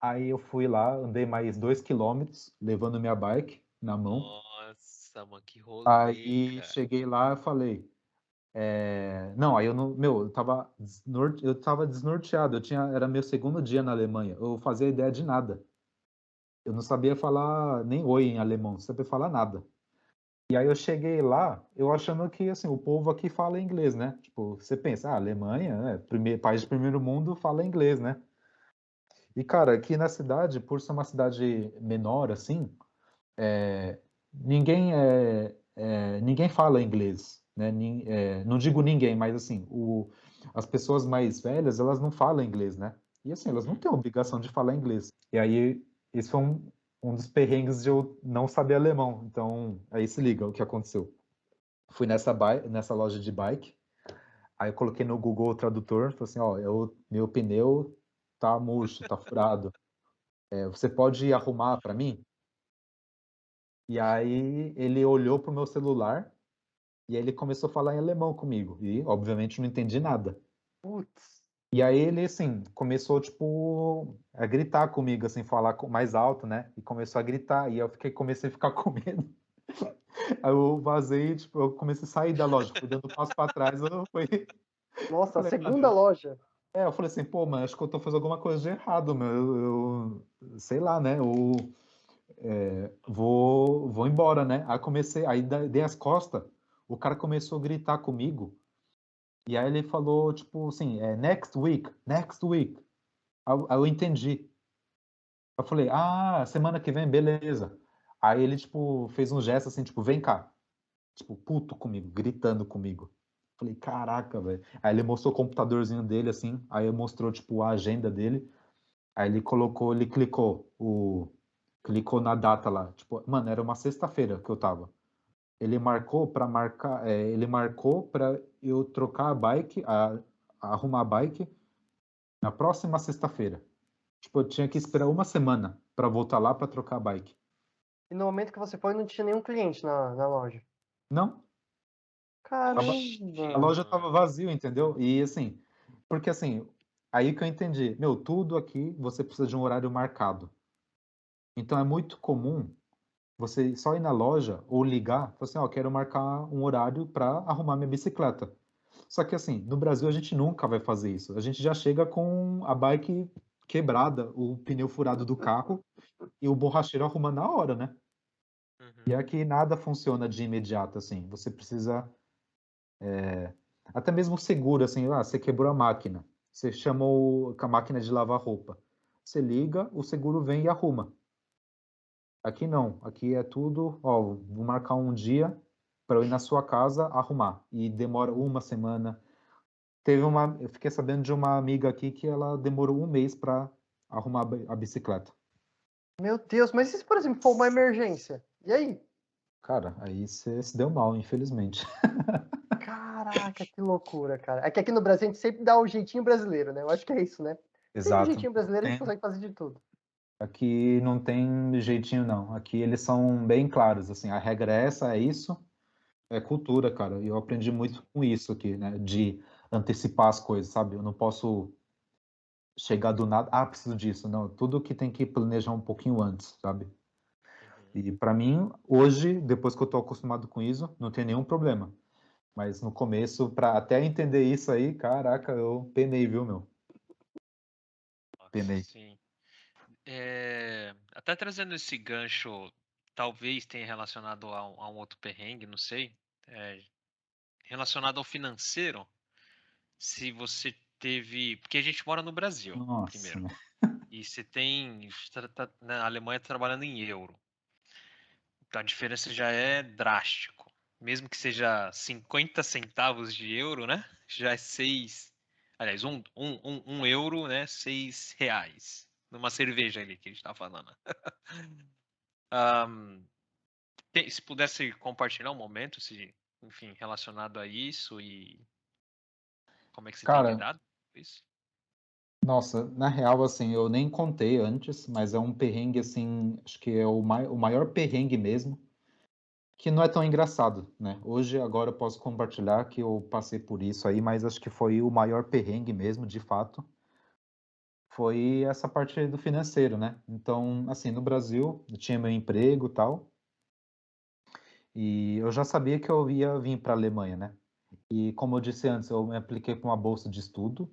Aí eu fui lá, andei mais 2 km, levando minha bike na mão. Nossa, mano, que rolê, Aí cara. cheguei lá, eu falei, não, aí eu não, meu, eu tava desnorteado, era meu segundo dia na Alemanha, eu fazia ideia de nada. Eu não sabia falar nem oi em alemão, não sabia falar nada. E aí eu cheguei lá, eu achando que, assim, o povo aqui fala inglês, né? Tipo, você pensa, Alemanha, né? País de primeiro mundo, fala inglês, né? E, cara, aqui na cidade, por ser uma cidade menor, assim, ninguém fala inglês, né? Não digo ninguém, mas, assim, as pessoas mais velhas, elas não falam inglês, né? E, assim, elas não Uhum. têm obrigação de falar inglês. E aí, esse foi um dos perrengues de eu não saber alemão. Então, aí se liga o que aconteceu. Fui nessa loja de bike, aí eu coloquei no Google Tradutor, falei assim, ó, meu pneu tá murcho, tá furado. Você pode arrumar para mim? E aí ele olhou pro meu celular e aí ele começou a falar em alemão comigo. E, obviamente, não entendi nada. Putz. E aí ele, assim, começou, tipo, a gritar comigo, assim, falar mais alto, né? E começou a gritar. E eu comecei a ficar com medo. Aí eu vazei, tipo, eu comecei a sair da loja. Fui dando passo para trás, Nossa, a falei, segunda mano, loja. eu falei assim, pô, mas acho que eu tô fazendo alguma coisa de errado, meu. Sei lá, né? Vou embora, né? Aí comecei, aí dei as costas, o cara começou a gritar comigo, e aí ele falou, tipo assim, next week. Aí eu entendi. Eu falei, semana que vem, beleza. Aí ele, tipo, fez um gesto assim, tipo, vem cá. Tipo, puto comigo, gritando comigo. Falei, caraca, velho. Aí ele mostrou o computadorzinho dele, assim, aí mostrou, tipo, a agenda dele. Aí clicou na data lá. Tipo, mano, era uma sexta-feira que eu tava. Ele marcou para eu trocar a bike, arrumar a bike na próxima sexta-feira. Tipo, eu tinha que esperar uma semana para voltar lá para trocar a bike. E no momento que você foi, não tinha nenhum cliente na loja. Não, A loja tava vazia, entendeu? E assim, porque assim, aí que eu entendi, meu, tudo aqui você precisa de um horário marcado. Então é muito comum você só ir na loja ou ligar, falar assim, ó, quero marcar um horário para arrumar minha bicicleta. Só que assim, no Brasil a gente nunca vai fazer isso. A gente já chega com a bike quebrada, o pneu furado do carro e o borracheiro arruma na hora, né? E Uhum. aqui nada funciona de imediato, assim. Você precisa, até mesmo o seguro, assim, você quebrou a máquina. Você chamou a máquina de lavar roupa. Você liga, o seguro vem e arruma. Aqui não, aqui é tudo, ó, vou marcar um dia para eu ir na sua casa arrumar. E demora uma semana. Eu fiquei sabendo de uma amiga aqui que ela demorou um mês para arrumar a bicicleta. Meu Deus, mas e se, por exemplo, for uma emergência? E aí? Cara, aí você se deu mal, infelizmente. Caraca, que loucura, cara. É que aqui no Brasil a gente sempre dá o jeitinho brasileiro, né? Eu acho que é isso, né? Sempre o Exato. jeitinho brasileiro a gente consegue fazer de tudo. Aqui não tem jeitinho, não. Aqui eles são bem claros, assim, a regra é essa, é isso, é cultura, cara. E eu aprendi muito com isso aqui, né? De antecipar as coisas, sabe? Eu não posso chegar do nada, preciso disso. Não, tudo que tem que planejar um pouquinho antes, sabe? Uhum. E para mim, hoje, depois que eu tô acostumado com isso, não tem nenhum problema. Mas no começo, para até entender isso aí, caraca, eu penei, viu, meu? Nossa, Penei. sim. Até trazendo esse gancho, talvez tenha relacionado a um outro perrengue, não sei. É, relacionado ao financeiro, se você teve. Porque a gente mora no Brasil, Nossa, primeiro. né? E você tem. Na Alemanha trabalhando em euro. Então a diferença já é drástico. Mesmo que seja 50 centavos de euro, né? Já é 6. Aliás, um euro, né? 6 reais. Numa cerveja ali que a gente tá falando. Se pudesse compartilhar um momento, se, enfim, relacionado a isso e como é que você tem Cara, lidado com isso? nossa, na real, assim, eu nem contei antes, mas é um perrengue, assim, acho que é o maior perrengue mesmo, que não é tão engraçado, né? Hoje, agora, eu posso compartilhar que eu passei por isso aí, mas acho que foi o maior perrengue mesmo, de fato, foi essa parte do financeiro, né? Então, assim, no Brasil, eu tinha meu emprego e tal, e eu já sabia que eu ia vir para a Alemanha, né? E como eu disse antes, eu me apliquei para uma bolsa de estudo,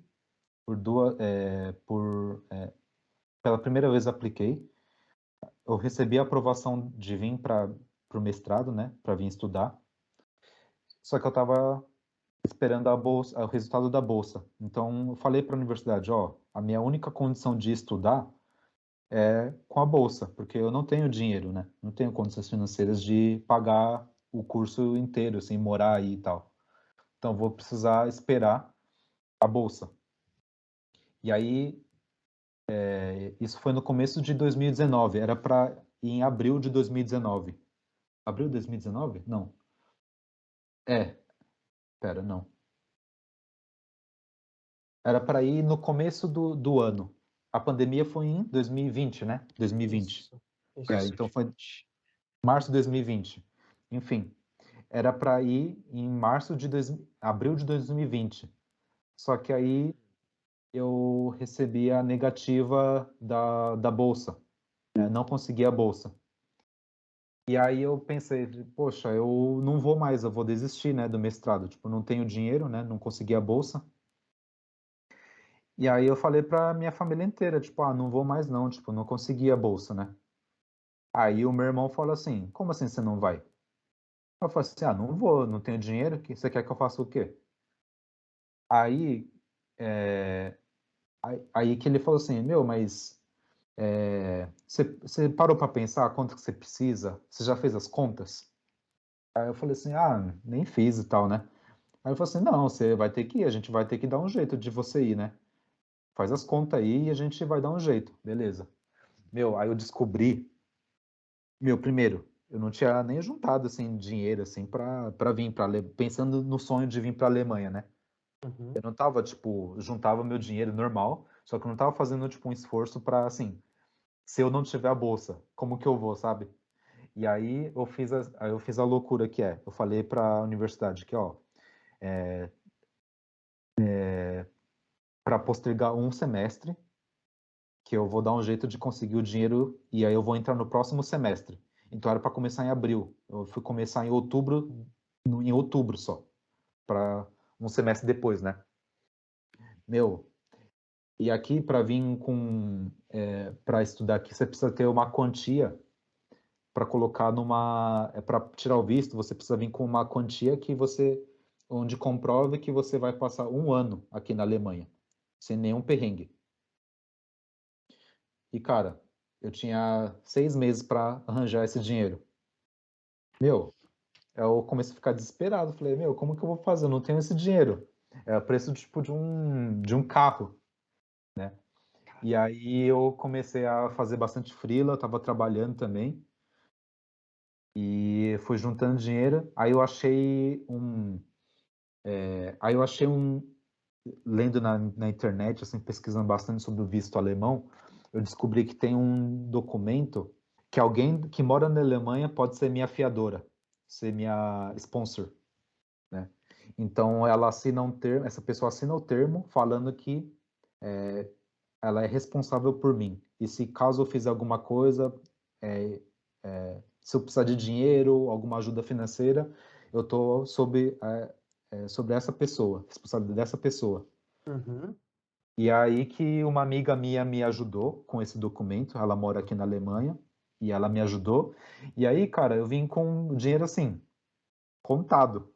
pela primeira vez apliquei, eu recebi a aprovação de vir para o mestrado, né, para vir estudar. Só que eu estava esperando a bolsa, o resultado da bolsa. Então eu falei para a universidade, ó, a minha única condição de estudar é com a bolsa, porque eu não tenho dinheiro, né? Não tenho condições financeiras de pagar o curso inteiro, assim, morar aí e tal. Então vou precisar esperar a bolsa. E aí isso foi no começo de 2019, era para ir em abril de 2019. Abril de 2019? Não. É, pera, não. Era para ir no começo do ano. A pandemia foi em 2020, né? 2020. Isso. Isso. É, Março então de foi 20. março de 2020. Enfim, era para ir em abril de 2020. Só que aí eu recebi a negativa da bolsa, né? Não consegui a bolsa. E aí eu pensei, poxa, eu não vou mais, eu vou desistir, né, do mestrado. Tipo, não tenho dinheiro, né? Não consegui a bolsa. E aí eu falei pra minha família inteira, tipo, não vou mais não, tipo, não consegui a bolsa, né? Aí o meu irmão falou assim, como assim você não vai? Eu falei assim, não vou, não tenho dinheiro, você quer que eu faça o quê? Aí, é, aí que ele falou assim, meu, mas você parou pra pensar quanto que você precisa? Você já fez as contas? Aí eu falei assim, nem fiz e tal, né? Aí ele falou assim, não, você vai ter que ir, a gente vai ter que dar um jeito de você ir, né? Faz as contas aí e a gente vai dar um jeito, beleza. Meu, aí eu descobri. Meu, primeiro, eu não tinha nem juntado assim dinheiro assim para vir para pensando no sonho de vir para Alemanha, né? Uhum. Eu não tava tipo, juntava meu dinheiro normal, só que eu não tava fazendo tipo um esforço para assim, se eu não tiver a bolsa, como que eu vou, sabe? E aí eu fiz a loucura que eu falei para a universidade que, para postergar um semestre, que eu vou dar um jeito de conseguir o dinheiro e aí eu vou entrar no próximo semestre. Então era para começar em abril. Eu fui começar em outubro só, para um semestre depois, né? Meu, e aqui para vir para estudar aqui, você precisa ter uma quantia para colocar para tirar o visto, você precisa vir com uma quantia onde comprove que você vai passar um ano aqui na Alemanha, sem nenhum perrengue. E, cara, eu tinha 6 meses para arranjar esse dinheiro. Meu, eu comecei a ficar desesperado. Falei, meu, como que eu vou fazer? Eu não tenho esse dinheiro. É o preço tipo de um carro, né? E aí eu comecei a fazer bastante freela, estava trabalhando também. E fui juntando dinheiro. Lendo na internet, assim, pesquisando bastante sobre o visto alemão, eu descobri que tem um documento que alguém que mora na Alemanha pode ser minha fiadora, ser minha sponsor, né? Então ela assina um termo, essa pessoa assina o termo falando que ela é responsável por mim. E se caso eu fizer alguma coisa, se eu precisar de dinheiro, alguma ajuda financeira, eu estou sobre essa pessoa, responsabilidade dessa pessoa. Uhum. E aí que uma amiga minha me ajudou com esse documento, ela mora aqui na Alemanha, e ela me ajudou. E aí, cara, eu vim com o dinheiro assim, contado.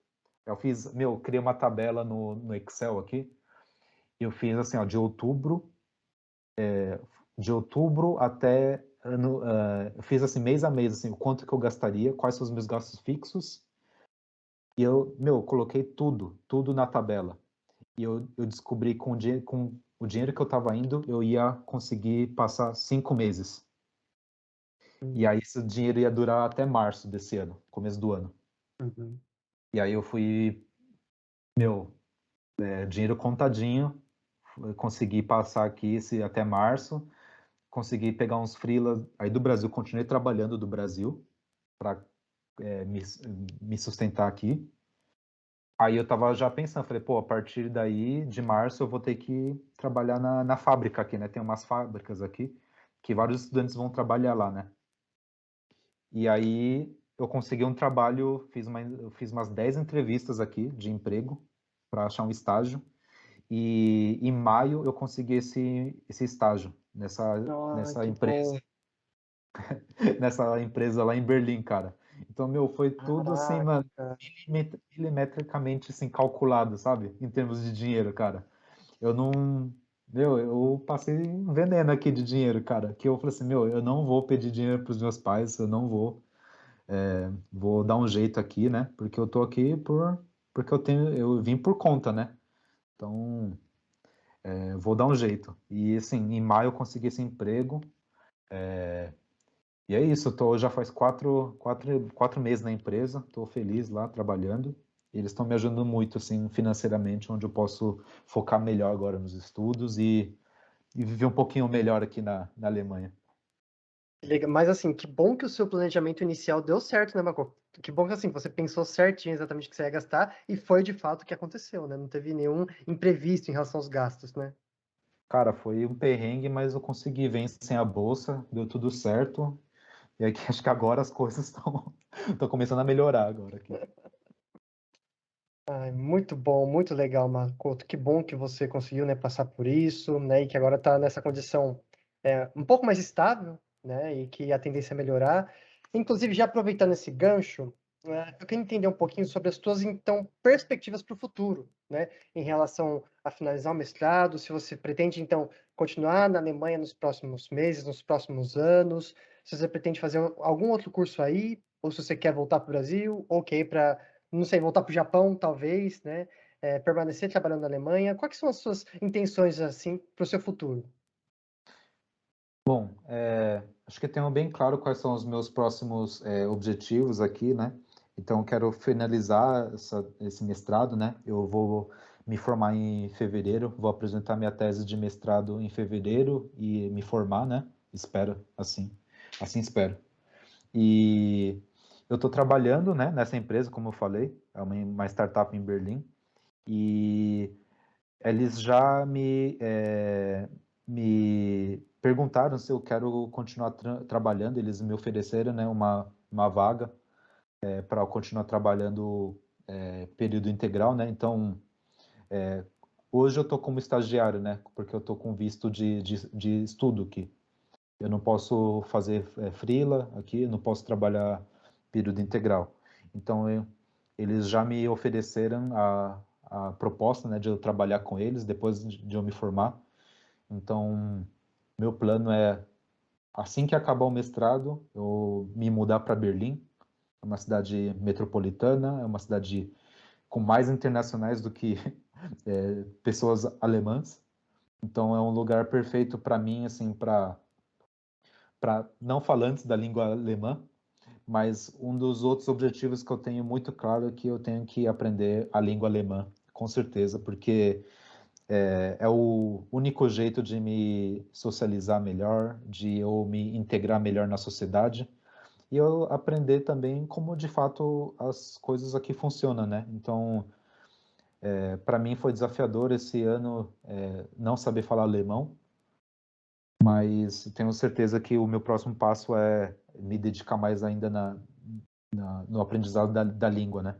Criei uma tabela no Excel aqui, eu fiz assim, ó, de outubro até eu fiz assim mês a mês assim, o quanto que eu gastaria, quais são os meus gastos fixos. E coloquei tudo na tabela. E eu descobri com o dinheiro que eu estava indo, eu ia conseguir passar 5 meses. E aí esse dinheiro ia durar até março desse ano, começo do ano. Uhum. E aí eu fui, dinheiro contadinho, consegui passar aqui até março, consegui pegar uns freelas aí do Brasil, continuei trabalhando do Brasil para me sustentar aqui. Aí eu tava já pensando, falei, pô, a partir daí, de março, eu vou ter que trabalhar na fábrica aqui, né? Tem umas fábricas aqui que vários estudantes vão trabalhar lá, né? E aí eu consegui um trabalho, eu fiz umas 10 entrevistas aqui de emprego para achar um estágio. E em maio eu consegui esse estágio nessa Que empresa, bom. nessa empresa lá em Berlim, cara. Então, foi tudo assim, mano, Caraca. milimetricamente assim, calculado, sabe? Em termos de dinheiro, cara. Eu não. Eu passei um veneno aqui de dinheiro, cara. Que eu falei assim, eu não vou pedir dinheiro para os meus pais, eu não vou. Vou dar um jeito aqui, né? Porque eu tô aqui porque eu vim por conta, né? Então, eu vou dar um jeito. E assim, em maio eu consegui esse emprego. E é isso, eu tô já faz 4 meses na empresa, estou feliz lá trabalhando. Eles estão me ajudando muito, assim, financeiramente, onde eu posso focar melhor agora nos estudos e viver um pouquinho melhor aqui na Alemanha. Mas assim, que bom que o seu planejamento inicial deu certo, né, Marco? Que bom que assim, você pensou certinho exatamente o que você ia gastar e foi de fato o que aconteceu, né? Não teve nenhum imprevisto em relação aos gastos, né? Cara, foi um perrengue, mas eu consegui vencer a bolsa, deu tudo certo. E aqui, acho que agora as coisas estão começando a melhorar agora aqui. Ai, muito bom, muito legal, Makoto. Que bom que você conseguiu, né, passar por isso, né, e que agora está nessa condição um pouco mais estável, né, e que a tendência é melhorar. Inclusive, já aproveitando esse gancho, eu queria entender um pouquinho sobre as tuas, então, perspectivas para o futuro, né, em relação a finalizar o mestrado, se você pretende, então, continuar na Alemanha nos próximos meses, nos próximos anos, se você pretende fazer algum outro curso aí, ou se você quer voltar para o Brasil, ou quer ir para não sei, voltar para o Japão, talvez, né? Permanecer trabalhando na Alemanha. Quais são as suas intenções, assim, para o seu futuro? Bom, acho que tenho bem claro quais são os meus próximos objetivos aqui, né? Então, eu quero finalizar esse mestrado, né? Eu vou me formar em fevereiro, vou apresentar minha tese de mestrado em fevereiro e me formar, né? Espero, assim espero. E eu estou trabalhando, né, nessa empresa, como eu falei, é uma startup em Berlim, e eles já me perguntaram se eu quero continuar trabalhando, eles me ofereceram, né, uma vaga para eu continuar trabalhando período integral, né, então hoje eu estou como estagiário, né, porque eu estou com visto de estudo aqui. Eu não posso fazer freela aqui, eu não posso trabalhar período integral. Então, eles já me ofereceram a proposta, né, de eu trabalhar com eles depois de eu me formar. Então, meu plano é, assim que acabar o mestrado, eu me mudar para Berlim. É uma cidade metropolitana, é uma cidade com mais internacionais do que pessoas alemãs. Então, é um lugar perfeito para mim, assim, para não falantes da língua alemã, mas um dos outros objetivos que eu tenho muito claro é que eu tenho que aprender a língua alemã, com certeza, porque é o único jeito de me socializar melhor, de eu me integrar melhor na sociedade e eu aprender também como de fato as coisas aqui funcionam, né? Então, para mim foi desafiador esse ano não saber falar alemão, mas tenho certeza que o meu próximo passo é me dedicar mais ainda no aprendizado da língua, né?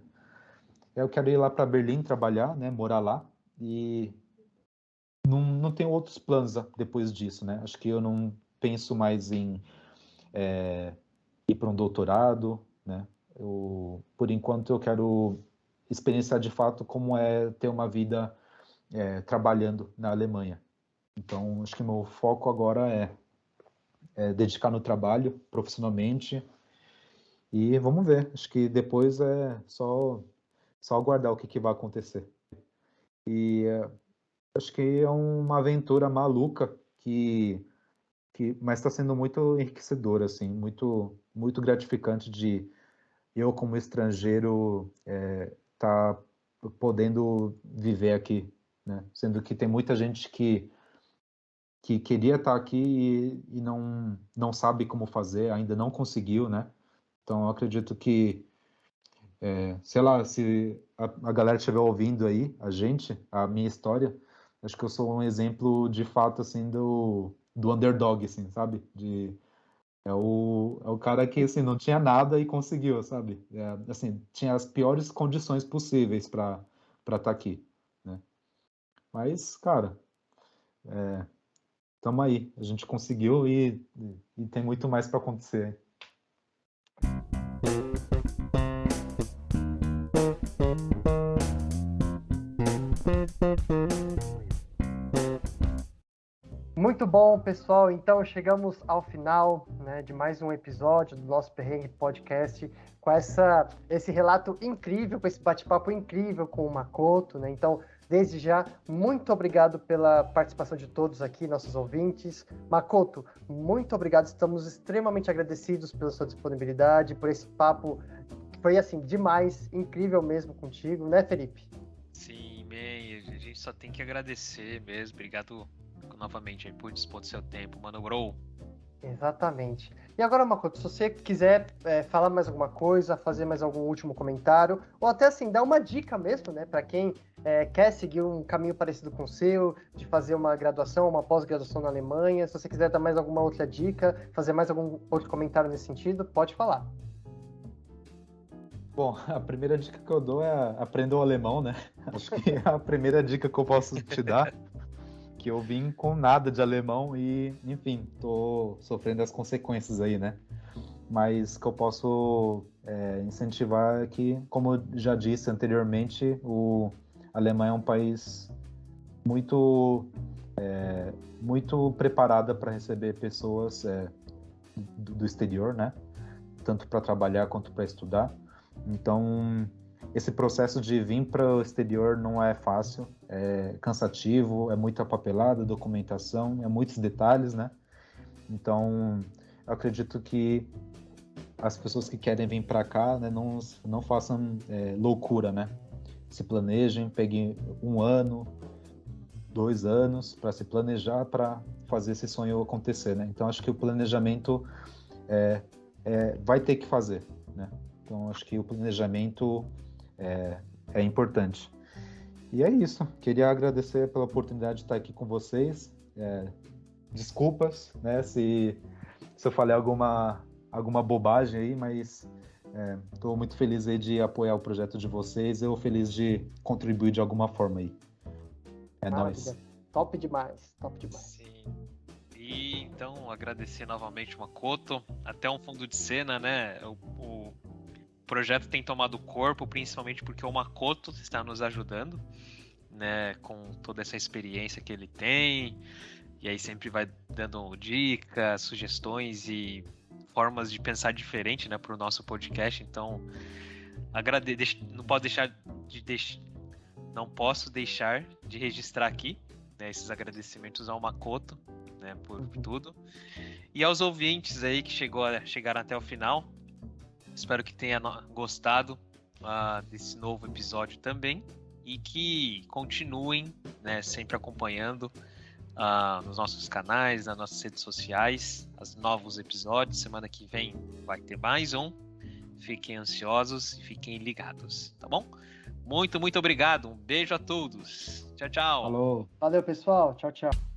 Eu quero ir lá para Berlim trabalhar, né? Morar lá e não tenho outros planos depois disso, né? Acho que eu não penso mais em ir para um doutorado, né? Por enquanto, eu quero experienciar de fato como é ter uma vida trabalhando na Alemanha. Então, acho que meu foco agora é dedicar no trabalho profissionalmente e vamos ver. Acho que depois é só aguardar o que vai acontecer. E acho que é uma aventura maluca mas está sendo muito enriquecedora, assim, muito gratificante de eu como estrangeiro tá podendo viver aqui, né? Sendo que tem muita gente que queria estar aqui e não sabe como fazer, ainda não conseguiu, né? Então, eu acredito que, sei lá, se a galera estiver ouvindo aí, a minha história, acho que eu sou um exemplo, de fato, assim, do underdog, assim, sabe? É o cara que, assim, não tinha nada e conseguiu, sabe? Assim, tinha as piores condições possíveis para estar aqui, né? Mas, cara, tamo aí. A gente conseguiu e tem muito mais para acontecer. Muito bom, pessoal. Então chegamos ao final, né, de mais um episódio do nosso Perrengue Podcast, com esse relato incrível, com esse bate-papo incrível com o Makoto, né? Então, desde já, muito obrigado pela participação de todos aqui, nossos ouvintes. Makoto, muito obrigado. Estamos extremamente agradecidos pela sua disponibilidade, por esse papo que foi assim demais, incrível mesmo contigo, né, Felipe? Sim, bem, a gente só tem que agradecer mesmo. Obrigado novamente aí por dispor do seu tempo, Mano Bro. Exatamente. E agora, Makoto, se você quiser falar mais alguma coisa, fazer mais algum último comentário, ou até assim, dar uma dica mesmo, né, para quem quer seguir um caminho parecido com o seu, de fazer uma graduação, uma pós-graduação na Alemanha, se você quiser dar mais alguma outra dica, fazer mais algum outro comentário nesse sentido, pode falar. Bom, a primeira dica que eu dou é aprenda o alemão, né? Acho que é a primeira dica que eu posso te dar. Que eu vim com nada de alemão e, enfim, tô sofrendo as consequências aí, né? Mas que eu posso incentivar é que, como eu já disse anteriormente, a Alemanha é um país muito preparada para receber pessoas do exterior, né? Tanto para trabalhar quanto para estudar. Então, esse processo de vir para o exterior não é fácil, é cansativo, é muita papelada, documentação, é muitos detalhes, né? Então, eu acredito que as pessoas que querem vir para cá, né, não façam loucura, né? Se planejem, peguem 1 ano, 2 anos para se planejar para fazer esse sonho acontecer, né? Então, acho que o planejamento vai ter que fazer, né? Então, acho que o planejamento é importante. E é isso. Queria agradecer pela oportunidade de estar aqui com vocês. Desculpas, né, se eu falei alguma bobagem aí, mas estou muito feliz aí de apoiar o projeto de vocês. Eu feliz de contribuir de alguma forma aí. Nóis. Top demais, top demais. Sim. E então, agradecer novamente o Makoto, até um fundo de cena, né? O projeto tem tomado corpo, principalmente porque o Makoto está nos ajudando, né? Com toda essa experiência que ele tem, e aí sempre vai dando dicas, sugestões e formas de pensar diferente, né? Para o nosso podcast. Então, não posso deixar de registrar aqui, né, esses agradecimentos ao Makoto, né, por tudo. E aos ouvintes aí que chegaram até o final. Espero que tenha gostado desse novo episódio também. E que continuem, né, sempre acompanhando nos nossos canais, nas nossas redes sociais, os novos episódios. Semana que vem vai ter mais um. Fiquem ansiosos e fiquem ligados, tá bom? Muito, muito obrigado. Um beijo a todos. Tchau, tchau. Falou. Valeu, pessoal. Tchau, tchau.